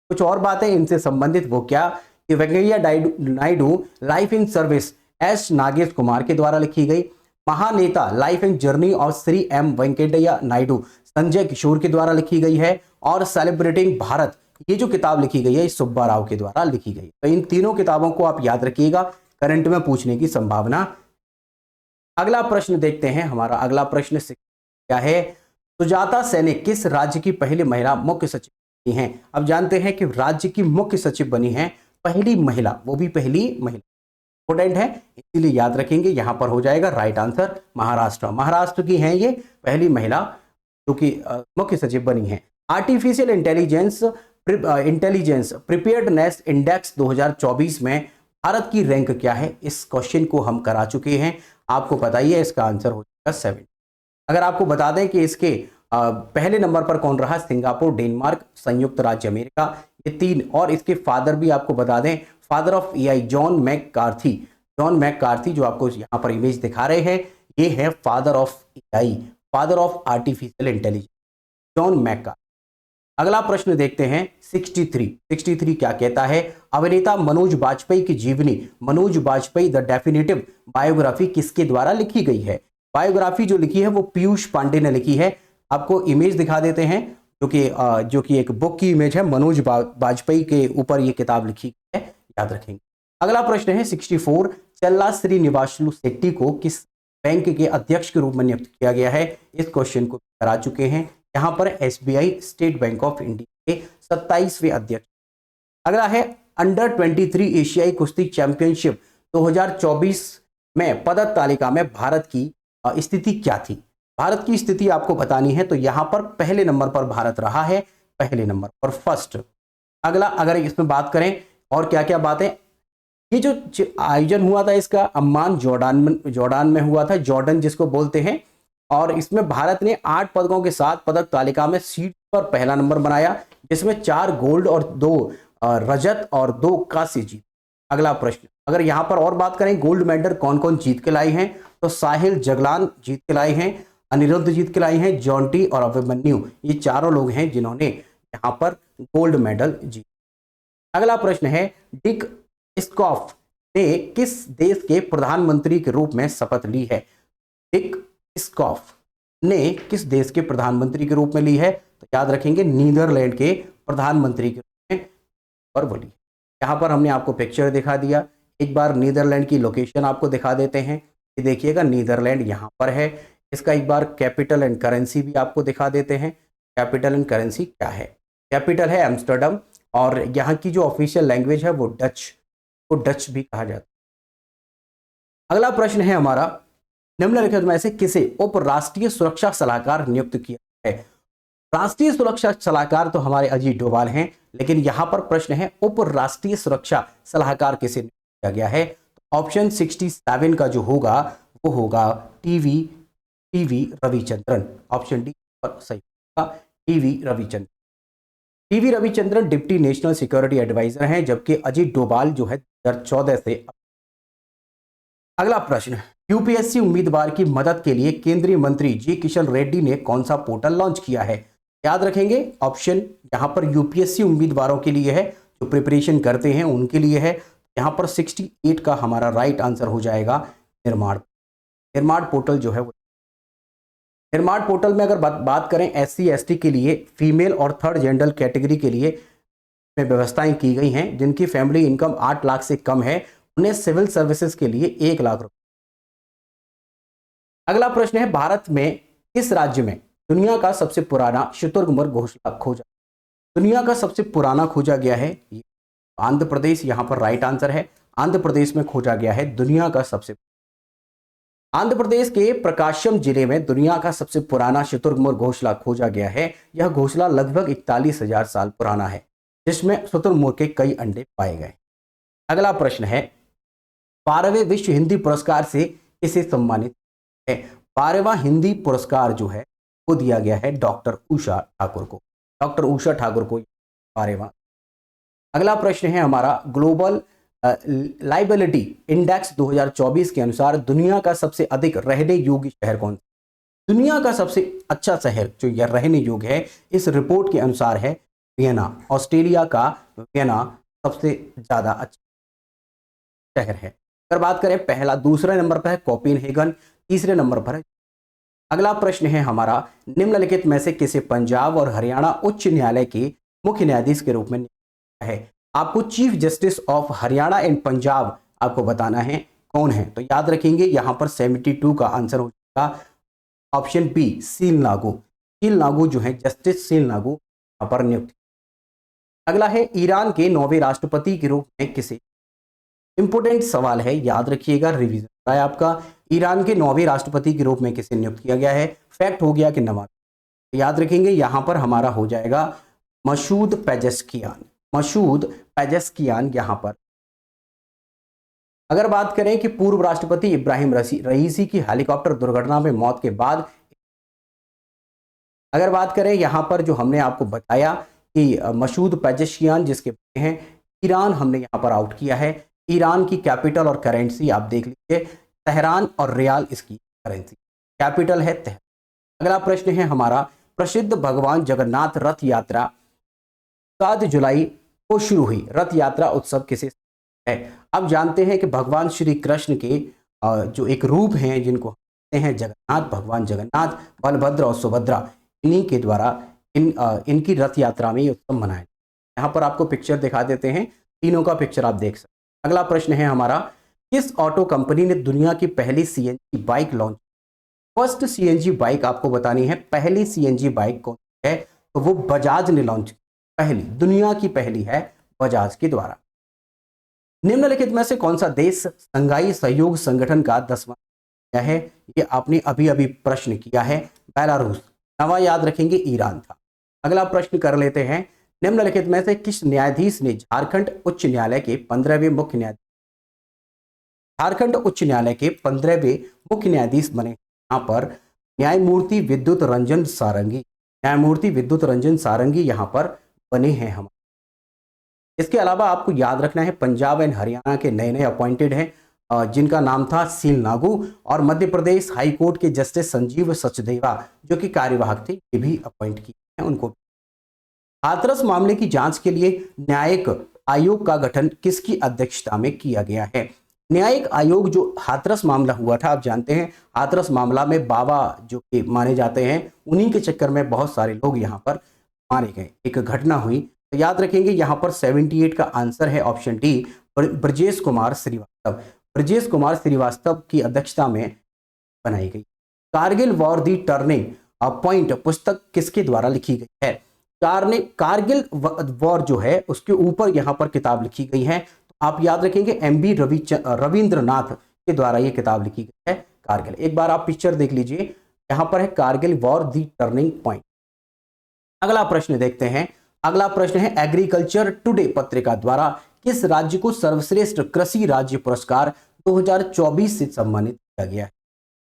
कुछ और बातें इनसे संबंधित वो क्या कि Venkaiah Naidu life in service S Nagesh Kumar के द्वारा लिखी गई। महानेता लाइफ एंड जर्नी और श्री एम वेंकैया नायडू संजय किशोर के द्वारा लिखी गई है। और सेलिब्रेटिंग भारत, ये जो किताब लिखी गई है सुब्बा राव के द्वारा लिखी गई। तो इन तीनों किताबों को आप याद रखिएगा, करंट में पूछने की संभावना। अगला प्रश्न देखते हैं, हमारा अगला प्रश्न क्या है, सुजाता सैनिक किस राज्य की पहली महिला मुख्य सचिव बनी हैं। अब जानते हैं कि राज्य की मुख्य सचिव बनी है पहली महिला, वो भी पहली महिला, इंपोर्टेंट है इसीलिए याद रखेंगे। यहां पर हो जाएगा राइट आंसर महाराष्ट्र। महाराष्ट्र की हैं ये पहली महिला जो कि मुख्य सचिव बनी है। आर्टिफिशियल इंटेलिजेंस प्रिपेयर्डनेस इंडेक्स 2024 में भारत की रैंक क्या है। इस क्वेश्चन को हम करा चुके हैं, आपको बताइए इसका आंसर हो जाएगा 7। अगर आपको बता दें कि इसके पहले नंबर पर कौन रहा, सिंगापुर, डेनमार्क, संयुक्त राज्य अमेरिका, ये 3। और इसके फादर भी आपको बता दें, father of AI John McCarthy. John McCarthy जो आपको यहाँ पर इमेज दिखा रहे हैं, ये है father of AI, father of artificial intelligence, John McCarthy. अगला प्रश्न देखते हैं 63 क्या कहता है, अभिनेता मनोज बाजपेयी की जीवनी, Manoj Bajpayee the definitive biography किसके द्वारा लिखी गई है। बायोग्राफी जो लिखी है वो पीयूष पांडे ने लिखी है। आपको इमेज दिखा देते हैं जो कि एक बुक की इमेज है, मनोज बाजपेयी के ऊपर ये किताब लिखी है, याद रखेंगे। अगला प्रश्न है 64, चल्ला श्रीनिवासलु शेट्टी को किस बैंक के अध्यक्ष के रूप में नियुक्त किया गया है? इस क्वेश्चन को करा चुके हैं। यहाँ पर SBI state bank of India के 27वें अध्यक्ष। अगला है अंडर 23 एशियाई कुश्ती चैंपियनशिप 2024 में पदक तालिका में भारत की स्थिति क्या थी? भारत की स्थिति आपको बतानी है, तो यहां पर पहले नंबर पर भारत रहा है, पहले नंबर पर फर्स्ट। अगला अगर इसमें बात करें और क्या क्या बातें, ये जो आयोजन हुआ था इसका अम्मान जॉर्डान में हुआ था, जॉर्डन जिसको बोलते हैं, और इसमें भारत ने 8 पदकों के साथ पदक तालिका में सीट पर पहला नंबर बनाया, जिसमें 4 गोल्ड और 2 रजत और 2 कांस्य जीत। अगला प्रश्न, अगर यहां पर और बात करें गोल्ड मेडल कौन कौन जीत के लाए हैं, तो साहिल जगलान जीत के लाए हैं, अनिरुद्ध जीत के लाए हैं, जॉन्टी और अभिमन्यु, ये चारों लोग हैं जिन्होंने यहां पर गोल्ड मेडल जीता। अगला प्रश्न है डिक स्कॉफ ने किस देश के प्रधानमंत्री के रूप में शपथ ली है? डिक स्कॉफ ने किस देश के प्रधानमंत्री के रूप में ली है? तो याद रखेंगे नीदरलैंड के प्रधानमंत्री के रूप में पर बोली। यहां पर हमने आपको पिक्चर दिखा दिया, एक बार नीदरलैंड की लोकेशन आपको दिखा देते हैं। ये देखिएगा नीदरलैंड यहां पर है। इसका एक बार कैपिटल एंड करेंसी भी आपको दिखा देते हैं। कैपिटल एंड करेंसी क्या है? कैपिटल है एम्स्टर्डम और यहाँ की जो ऑफिशियल लैंग्वेज है वो डच भी कहा जाता है। अगला प्रश्न है हमारा, निम्नलिखित में से किसे उप राष्ट्रीय सुरक्षा सलाहकार नियुक्त किया है? राष्ट्रीय सुरक्षा सलाहकार तो हमारे अजीत डोभाल हैं, लेकिन यहां पर प्रश्न है उप राष्ट्रीय सुरक्षा सलाहकार किसे नियुक्त किया गया है? तो ऑप्शन 67 का जो होगा वो होगा टीवी रविचंद्रन। ऑप्शन डी पर सही होगा TV Ravichandran. TV Ravichandran deputy national security adviser हैं, जबकि अजीत डोभाल जो है 2014 से। अगला प्रश्न, यूपीएससी उम्मीदवार की मदद के लिए केंद्रीय मंत्री जी किशन रेड्डी ने कौन सा पोर्टल लॉन्च किया है? याद रखेंगे ऑप्शन यहां पर यूपीएससी उम्मीदवारों के लिए है, जो प्रिपरेशन करते हैं उनके लिए है। यहां पर 68 का हमारा राइट आंसर हो जाएगा निर्माण पोर्टल जो है वो। निर्माण पोर्टल में अगर बात करें SC ST के लिए, फीमेल और थर्ड जेंडर कैटेगरी के लिए में व्यवस्थाएं की गई हैं, जिनकी फैमिली इनकम 8 लाख से कम है, उन्हें सिविल सर्विसेज के लिए 1 लाख रुपए। अगला प्रश्न है, भारत में किस राज्य में दुनिया का सबसे पुराना शुतुरमुर्ग घोंसला खोजा? दुनिया का सबसे पुराना खोजा गया है आंध्र प्रदेश, यहां पर राइट आंसर है। आंध्र प्रदेश में खोजा गया है दुनिया का आंध्र प्रदेश के प्रकाशम जिले में दुनिया का सबसे पुराना शुतुरमुर्ग घोंसला खोजा गया है। यह घोंसला लगभग 41,000 साल पुराना है, जिसमें शुतुरमुर्ग के कई अंडे पाए गए। अगला प्रश्न है, 12वें विश्व हिंदी पुरस्कार से किसे सम्मानित है? 12वां हिंदी पुरस्कार जो है वो दिया गया है डॉक्टर उषा ठाकुर को। डॉक्टर उषा ठाकुर को 12वां। अगला प्रश्न है हमारा, ग्लोबल लाइबिलिटी इंडेक्स 2024 के अनुसार दुनिया का सबसे अधिक रहने योग्य शहर कौन सा? दुनिया का सबसे अच्छा शहर जो यह रहने योग्य है इस रिपोर्ट के अनुसार है वियना। ऑस्ट्रेलिया का वियना सबसे ज्यादा अच्छा शहर है। अगर बात करें दूसरे नंबर पर है कोपेनहेगन, तीसरे नंबर पर है। अगला प्रश्न है हमारा, निम्नलिखित में से किसे पंजाब और हरियाणा उच्च न्यायालय के मुख्य न्यायाधीश के रूप में नियुक्त है? आपको chief justice of Haryana and Punjab आपको बताना है कौन है। तो याद रखेंगे यहां पर 72 का आंसर हो जाएगा ऑप्शन बी सील नागू। सील नागू जो है जस्टिस सील नागू यहां पर नियुक्त। अगला है, ईरान के 9वें राष्ट्रपति के रूप में किसे? इंपोर्टेंट सवाल है, याद रखिएगा, रिवीजन है आपका। ईरान के 9वें राष्ट्रपति के रूप में किसे नियुक्त किया गया है? फैक्ट हो गया कि नवाब। याद रखेंगे यहां पर हमारा हो जाएगा मसूद पेजेस्कियान। मसूद पेजेस्कियान यहां पर। अगर बात करें कि पूर्व राष्ट्रपति इब्राहिम रईसी की हेलीकॉप्टर दुर्घटना में मौत के बाद, अगर बात करें यहां पर जो हमने आपको बताया कि मसूद पेजेस्कियान जिसके हैं, ईरान हमने यहां पर आउट किया है। ईरान की कैपिटल और करेंसी आप देख लीजिए, तेहरान और रियाल इसकी करेंसी, कैपिटल है तेहरान। अगला प्रश्न है हमारा, प्रसिद्ध भगवान जगन्नाथ रथ यात्रा 7 जुलाई को शुरू हुई रथ यात्रा उत्सव किसे है? अब जानते हैं कि भगवान श्री कृष्ण के जो एक रूप हैं जिनको कहते हैं जगन्नाथ, भगवान जगन्नाथ, बलभद्र और सुभद्रा, इन्हीं के द्वारा इनकी रथ यात्रा में ये उत्सव मनाया। यहाँ पर आपको पिक्चर दिखा देते हैं, तीनों का पिक्चर आप देख सकते हैं। अगला प्रश्न है हमारा, किस ऑटो कंपनी ने दुनिया की पहली CNG bike launch? First CNG bike आपको बतानी है, पहली सीएनजी बाइक कौन सी है? तो वो बजाज ने लॉन्च की, पहली, दुनिया की पहली है बजाज के द्वारा। निम्नलिखित में से कौन सा देश संघाई सहयोग संगठन का 10वां क्या है? ये आपने अभी अभी प्रश्न किया है, बेलारूस। नवा याद रखेंगे ईरान था। अगला प्रश्न कर लेते हैं, निम्नलिखित में से किस न्यायाधीश ने झारखंड उच्च न्यायालय के 15वें मुख्य न्यायाधीश, झारखंड उच्च न्यायालय के 15वें मुख्य न्यायाधीश बने? यहाँ पर न्यायमूर्ति विद्युत रंजन सारंगी, न्यायमूर्ति विद्युत रंजन सारंगी यहाँ पर बने हैं हम। इसके अलावा आपको याद रखना है, पंजाब एंड हरियाणा के नए नए अपॉइंटेड हैं जिनका नाम था सील नागू, और मध्य प्रदेश हाई कोर्ट के जस्टिस संजीव सचदेवा जो कि कार्यवाहक थे, ये भी अपॉइंट किए हैं उनको। हाथरस मामले की जांच के लिए न्यायिक आयोग का गठन किसकी अध्यक्षता में किया गया है? न्यायिक आयोग, जो हाथरस मामला हुआ था, आप जानते हैं हाथरस मामला में बाबा जो कि माने जाते हैं, उन्हीं के चक्कर में बहुत सारे लोग यहाँ पर मारे गए, एक घटना हुई। तो याद रखेंगे यहाँ पर 78 का आंसर है ऑप्शन डी, ब्रजेश कुमार श्रीवास्तव, ब्रजेश कुमार श्रीवास्तव की अध्यक्षता में बनाई गई। कारगिल वॉर दी टर्निंग पॉइंट पुस्तक किसके द्वारा लिखी गई है? कारगिल वॉर जो है उसके ऊपर यहाँ पर किताब लिखी गई है, तो आप याद रखेंगे MB रविंद्रनाथ के द्वारा ये किताब लिखी गई है, कारगिल। एक बार आप पिक्चर देख लीजिए, यहाँ पर है कारगिल वॉर दी टर्निंग पॉइंट। अगला प्रश्न देखते हैं, अगला प्रश्न है, एग्रीकल्चर टुडे पत्रिका द्वारा किस राज्य को सर्वश्रेष्ठ कृषि राज्य पुरस्कार 2024 से सम्मानित किया गया है?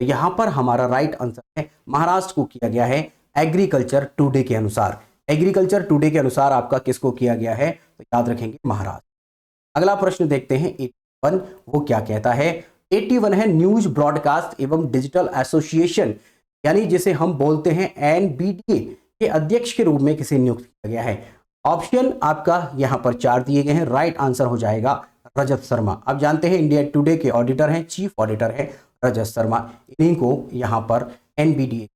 तो यहां पर हमारा राइट आंसर है महाराष्ट्र को किया गया है, एग्रीकल्चर टुडे के अनुसार। एग्रीकल्चर टुडे के अनुसार आपका किसको किया गया है? तो याद रखेंगे महाराष्ट्र। अगला प्रश्न देखते हैं 81, वो क्या कहता है? 81 है, न्यूज ब्रॉडकास्ट एवं डिजिटल एसोसिएशन, यानी जिसे हम बोलते हैं NBDA के अध्यक्ष के रूप में किसे नियुक्त किया गया है? ऑप्शन आपका यहां पर 4 दिए गए हैं, राइट आंसर हो जाएगा रजत शर्मा। आप जानते हैं इंडिया टुडे के ऑडिटर हैं, चीफ ऑडिटर है रजत शर्मा, इन्हीं को यहां पर NBDA।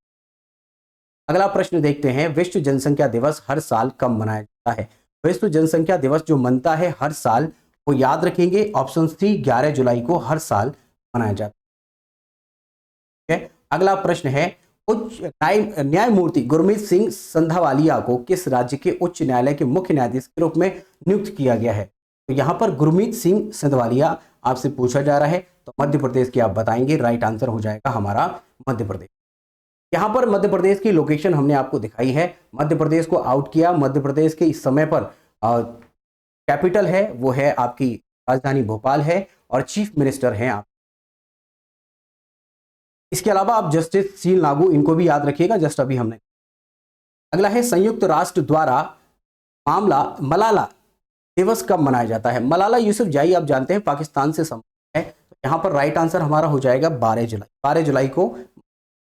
अगला प्रश्न देखते हैं, विश्व जनसंख्या दिवस हर साल कब मनाया जाता है? विश्व जनसंख्या दिवस जो मनता है हर साल, वो याद रखेंगे ऑप्शन सी 11 जुलाई को हर साल मनाया जाता है। अगला प्रश्न है, उच्च न्यायमूर्ति गुरमीत सिंह संधावालिया को किस राज्य के उच्च न्यायालय के मुख्य न्यायाधीश के रूप में नियुक्त किया गया है? तो यहाँ पर गुरमीत सिंह संधावालिया आपसे पूछा जा रहा है, तो मध्य प्रदेश की आप बताएंगे, राइट आंसर हो जाएगा हमारा मध्य प्रदेश। यहाँ पर मध्य प्रदेश की लोकेशन हमने आपको दिखाई है, मध्य प्रदेश को आउट किया। मध्य प्रदेश के इस समय पर कैपिटल है वो है आपकी राजधानी भोपाल है, और चीफ मिनिस्टर हैं आप। इसके अलावा आप जस्टिस सील नागू, इनको भी याद रखिएगा, जस्ट अभी हमने। अगला है, संयुक्त राष्ट्र द्वारा मामला मलाला दिवस कब मनाया जाता है? मलाला यूसुफजाई आप जानते हैं पाकिस्तान से संबंधित है, तो यहाँ पर राइट आंसर हमारा हो जाएगा 12 जुलाई। 12 जुलाई को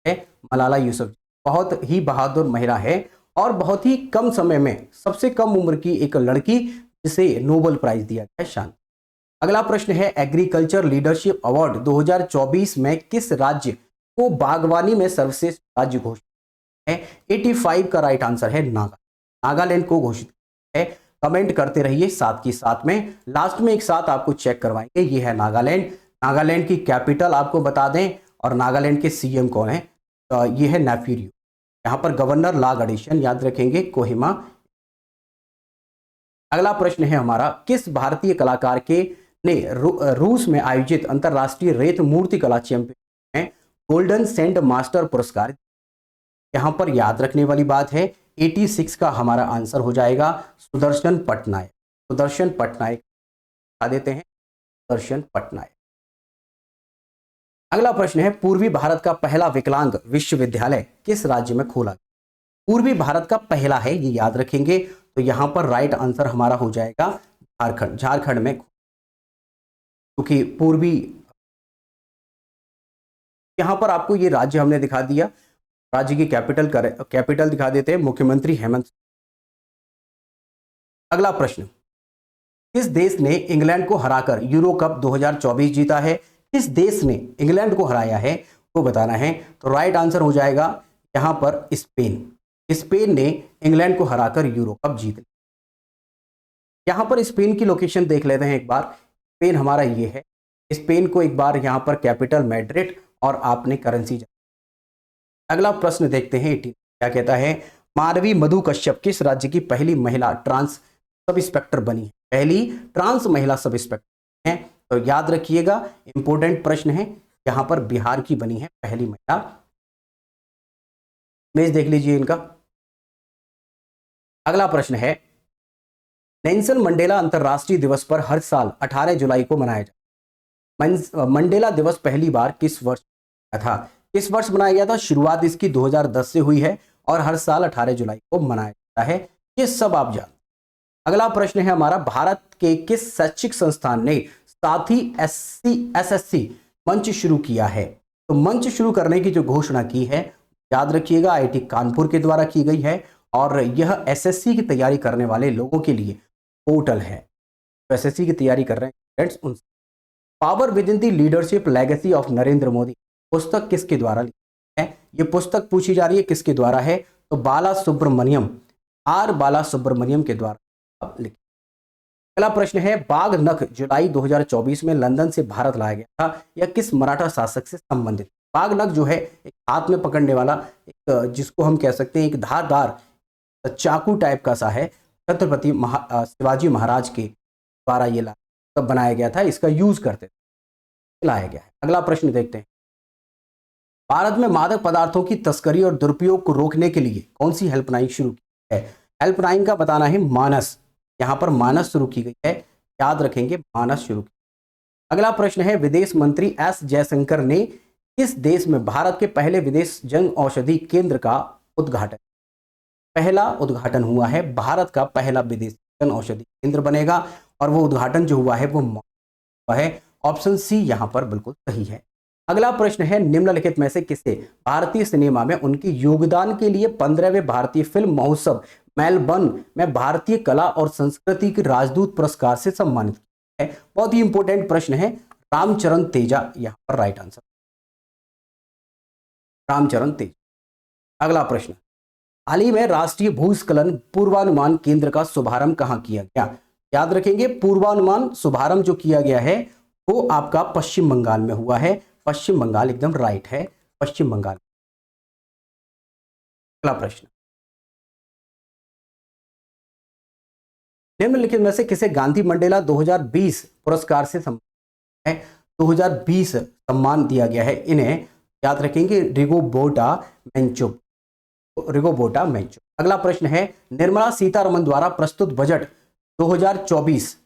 है मलाला यूसुफजाई, बहुत ही बहादुर महिला है और बहुत ही कम समय में सबसे कम उम्र की एक लड़की जिसे नोबेल प्राइज दिया गया है, शांति। अगला प्रश्न है, एग्रीकल्चर लीडरशिप अवार्ड 2024 में किस राज्य को बागवानी में सर्वश्रेष्ठ राज्य घोषित है? 85 का राइट आंसर है नागालैंड को घोषित है। कमेंट करते रहिए साथ के साथ में, लास्ट में एक साथ आपको चेक करवाएंगे। ये है नागालैंड। नागालैंड की कैपिटल आपको बता दें, और नागालैंड के CM कौन है? तो ये है नेफिरियो। यहाँ पर गवर्नर ला गणेशन, याद रखेंगे कोहिमा। अगला प्रश्न है हमारा, किस भारतीय कलाकार के ने रूस में आयोजित अंतरराष्ट्रीय रेत मूर्ति कला चैंपियनशिप में गोल्डन सैंड मास्टर पुरस्कार? यहां पर याद रखने वाली बात है, 86 का हमारा आंसर हो जाएगा सुदर्शन पटनायक। सुदर्शन पटनायक बता देते हैं, सुदर्शन पटनायक। अगला प्रश्न है, पूर्वी भारत का पहला विकलांग विश्वविद्यालय किस राज्य में खोला? पूर्वी भारत का पहला है, ये याद रखेंगे। तो यहां पर राइट आंसर हमारा हो जाएगा झारखंड। झारखंड में, क्योंकि पूर्वी, यहां पर आपको ये राज्य हमने दिखा दिया, राज्य की कैपिटल दिखा देते हैं, मुख्यमंत्री हेमंत। अगला प्रश्न, किस देश ने इंग्लैंड को हराकर यूरो कप 2024 जीता है? किस देश ने इंग्लैंड को हराया है वो बताना है। तो राइट आंसर हो जाएगा यहां पर स्पेन। स्पेन ने इंग्लैंड को हराकर यूरो कप जीत लिया। यहां पर स्पेन की लोकेशन देख लेते हैं एक बार। स्पेन हमारा ये है, स्पेन को एक बार यहां पर कैपिटल मैड्रिड और आपने करेंसी। अगला प्रश्न देखते हैं 18 क्या कहता है। मानवी मधु कश्यप किस राज्य की पहली महिला ट्रांस सब इंस्पेक्टर बनी है? पहली ट्रांस महिला सब इंस्पेक्टर है, तो याद रखिएगा इंपॉर्टेंट प्रश्न है। यहां पर बिहार की बनी है पहली महिला। इमेज देख लीजिए इनका। अगला प्रश्न है, नेल्सन मंडेला अंतरराष्ट्रीय दिवस पर हर साल 18 जुलाई को मनाया जाता है। मंडेला दिवस पहली बार किस वर्ष था? किस वर्ष बनाया गया था? शुरुआत इसकी 2010 से हुई है और हर साल 18 जुलाई को मनाया जाता है। ये सब आप जानते हैं। अगला प्रश्न है हमारा, भारत के किस शैक्षिक संस्थान ने साथी SSC मंच शुरू किया है? तो मंच शुरू करने की जो घोषणा की है, याद रखिएगा IIT कानपुर के द्वारा की गई है और यह SSC की तैयारी करने वाले लोगों के लिए पोर्टल है। तो SSC की तैयारी कर रहे हैं friends. Power with in the leadership legacy of Narendra Modi पुस्तक किसके द्वारा लिखी है? ये पुस्तक पूछी जा रही है किसके द्वारा है? तो बाला सुब्रमण्यम, R बाला सुब्रमण्यम के द्वारा लिखी। अगला प्रश्न है, बाघ नख जुलाई 2024 में लंदन से भारत लाया गया था, यह किस मराठा शासक से संबंधित? बाघ नख जो है एक हाथ में पकड़ने वाला एक, जिसको हम कह सकते हैं एक धारदार चाकू टाइप का सा है, छत्रपति शिवाजी महाराज के द्वारा ये तब बनाया गया था, इसका यूज करते लाया गया है। अगला प्रश्न देखते हैं, भारत में मादक पदार्थों की तस्करी और दुरुपयोग को रोकने के लिए कौन सी हेल्पलाइन शुरू की है? हेल्पलाइन का बताना है मानस। यहां पर मानस शुरू की गई है, याद रखेंगे मानस शुरू की। अगला प्रश्न है, विदेश मंत्री S जयशंकर ने किस देश में भारत के पहले विदेश जन औषधि केंद्र का उद्घाटन? पहला उद्घाटन हुआ है, भारत का पहला विदेश जन औषधि केंद्र बनेगा और वो उद्घाटन जो हुआ है वो हुआ है। ऑप्शन सी यहां पर बिल्कुल सही है। अगला प्रश्न है, निम्नलिखित में से किसे भारतीय सिनेमा में उनके योगदान के लिए 15वें भारतीय फिल्म महोत्सव मेलबर्न में भारतीय कला और संस्कृति के राजदूत पुरस्कार से सम्मानित किया है? बहुत ही इंपॉर्टेंट प्रश्न है। रामचरण तेजा यहां पर राइट आंसर, रामचरण तेजा। अगला प्रश्न, हाल ही में राष्ट्रीय भूस्खलन पूर्वानुमान केंद्र का शुभारंभ कहां किया गया? याद रखेंगे पूर्वानुमान शुभारंभ जो किया गया है वो आपका पश्चिम बंगाल में हुआ है। पश्चिम बंगाल एकदम राइट है, पश्चिम बंगाल। अगला प्रश्न, निम्नलिखित में से किसे गांधी मंडेला 2020 पुरस्कार से सम्मानित है? 2020 सम्मान दिया गया है इन्हें, याद रखेंगे रिगोबोटा मेंचुक, रिगोबोटा मेंचुक। अगला प्रश्न है, निर्मला सीतारमण द्वारा प्रस्तुत बजट 2024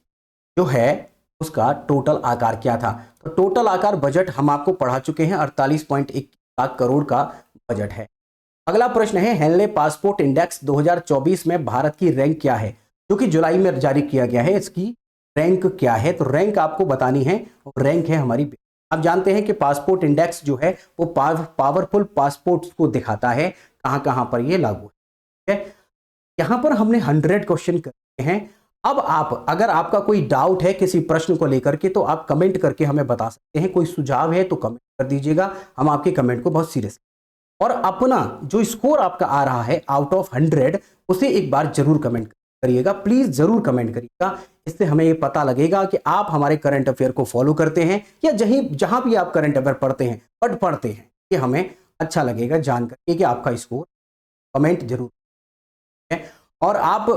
जो है उसका टोटल आकार क्या था? तो टोटल आकार बजट हम आपको पढ़ा चुके हैं, 48.1 लाख करोड़ का बजट है। अगला प्रश्न है, हेनले पासपोर्ट इंडेक्स 2024 में भारत की रैंक क्या है? जो कि जुलाई में जारी किया गया है, इसकी रैंक क्या है? तो रैंक आपको बतानी है, रैंक है हमारी। आप जानते हैं कि पासपोर्ट इंडेक्स जो है वो पावरफुल पासपोर्ट को दिखाता है, कहां कहां पर ये लागू है। यहां पर हमने 100 क्वेश्चन करते हैं। अब आप अगर आपका कोई डाउट है किसी प्रश्न को लेकर के तो आप कमेंट करके हमें बता सकते हैं। कोई सुझाव है तो कमेंट कर दीजिएगा, हम आपके कमेंट को बहुत सीरियस। और अपना जो स्कोर आपका आ रहा है आउट ऑफ 100 उसे एक बार जरूर कमेंट करिएगा, प्लीज जरूर कमेंट करिएगा। इससे हमें ये पता लगेगा कि आप हमारे करंट अफेयर को फॉलो करते हैं या जहां भी आप करंट अफेयर पढ़ते हैं पढ़ते हैं, ये हमें अच्छा लगेगा जानकर कि आपका स्कोर। कमेंट जरूर है। और आप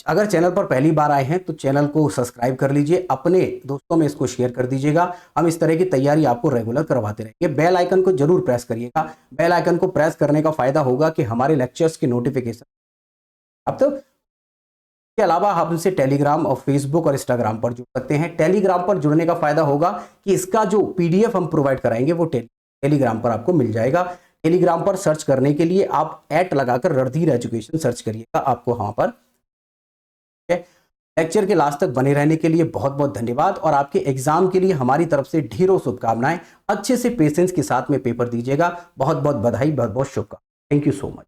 अगर चैनल पर पहली बार आए हैं तो चैनल को सब्सक्राइब कर लीजिए, अपने दोस्तों में इसको शेयर कर दीजिएगा। हम इस तरह की तैयारी आपको रेगुलर करवाते रहेंगे। बेल आइकन को जरूर प्रेस करिएगा। बेल आइकन को प्रेस करने का फायदा होगा कि हमारे लेक्चर्स की नोटिफिकेशन। अब तो इसके अलावा आप हमसे टेलीग्राम और फेसबुक और इंस्टाग्राम पर जुड़ सकते हैं। टेलीग्राम पर जुड़ने का फायदा होगा कि इसका जो PDF हम प्रोवाइड कराएंगे वो टेलीग्राम पर आपको मिल जाएगा। टेलीग्राम पर सर्च करने के लिए आप @ लगाकर रणधीर एजुकेशन सर्च करिएगा, आपको वहां पर। लेक्चर के लास्ट तक बने रहने के लिए बहुत बहुत धन्यवाद और आपके एग्जाम के लिए हमारी तरफ से ढेरों शुभकामनाएं। अच्छे से पेशेंस के साथ में पेपर दीजिएगा। बहुत बहुत बधाई, बहुत बहुत शुभकामनाएं। Thank you so much.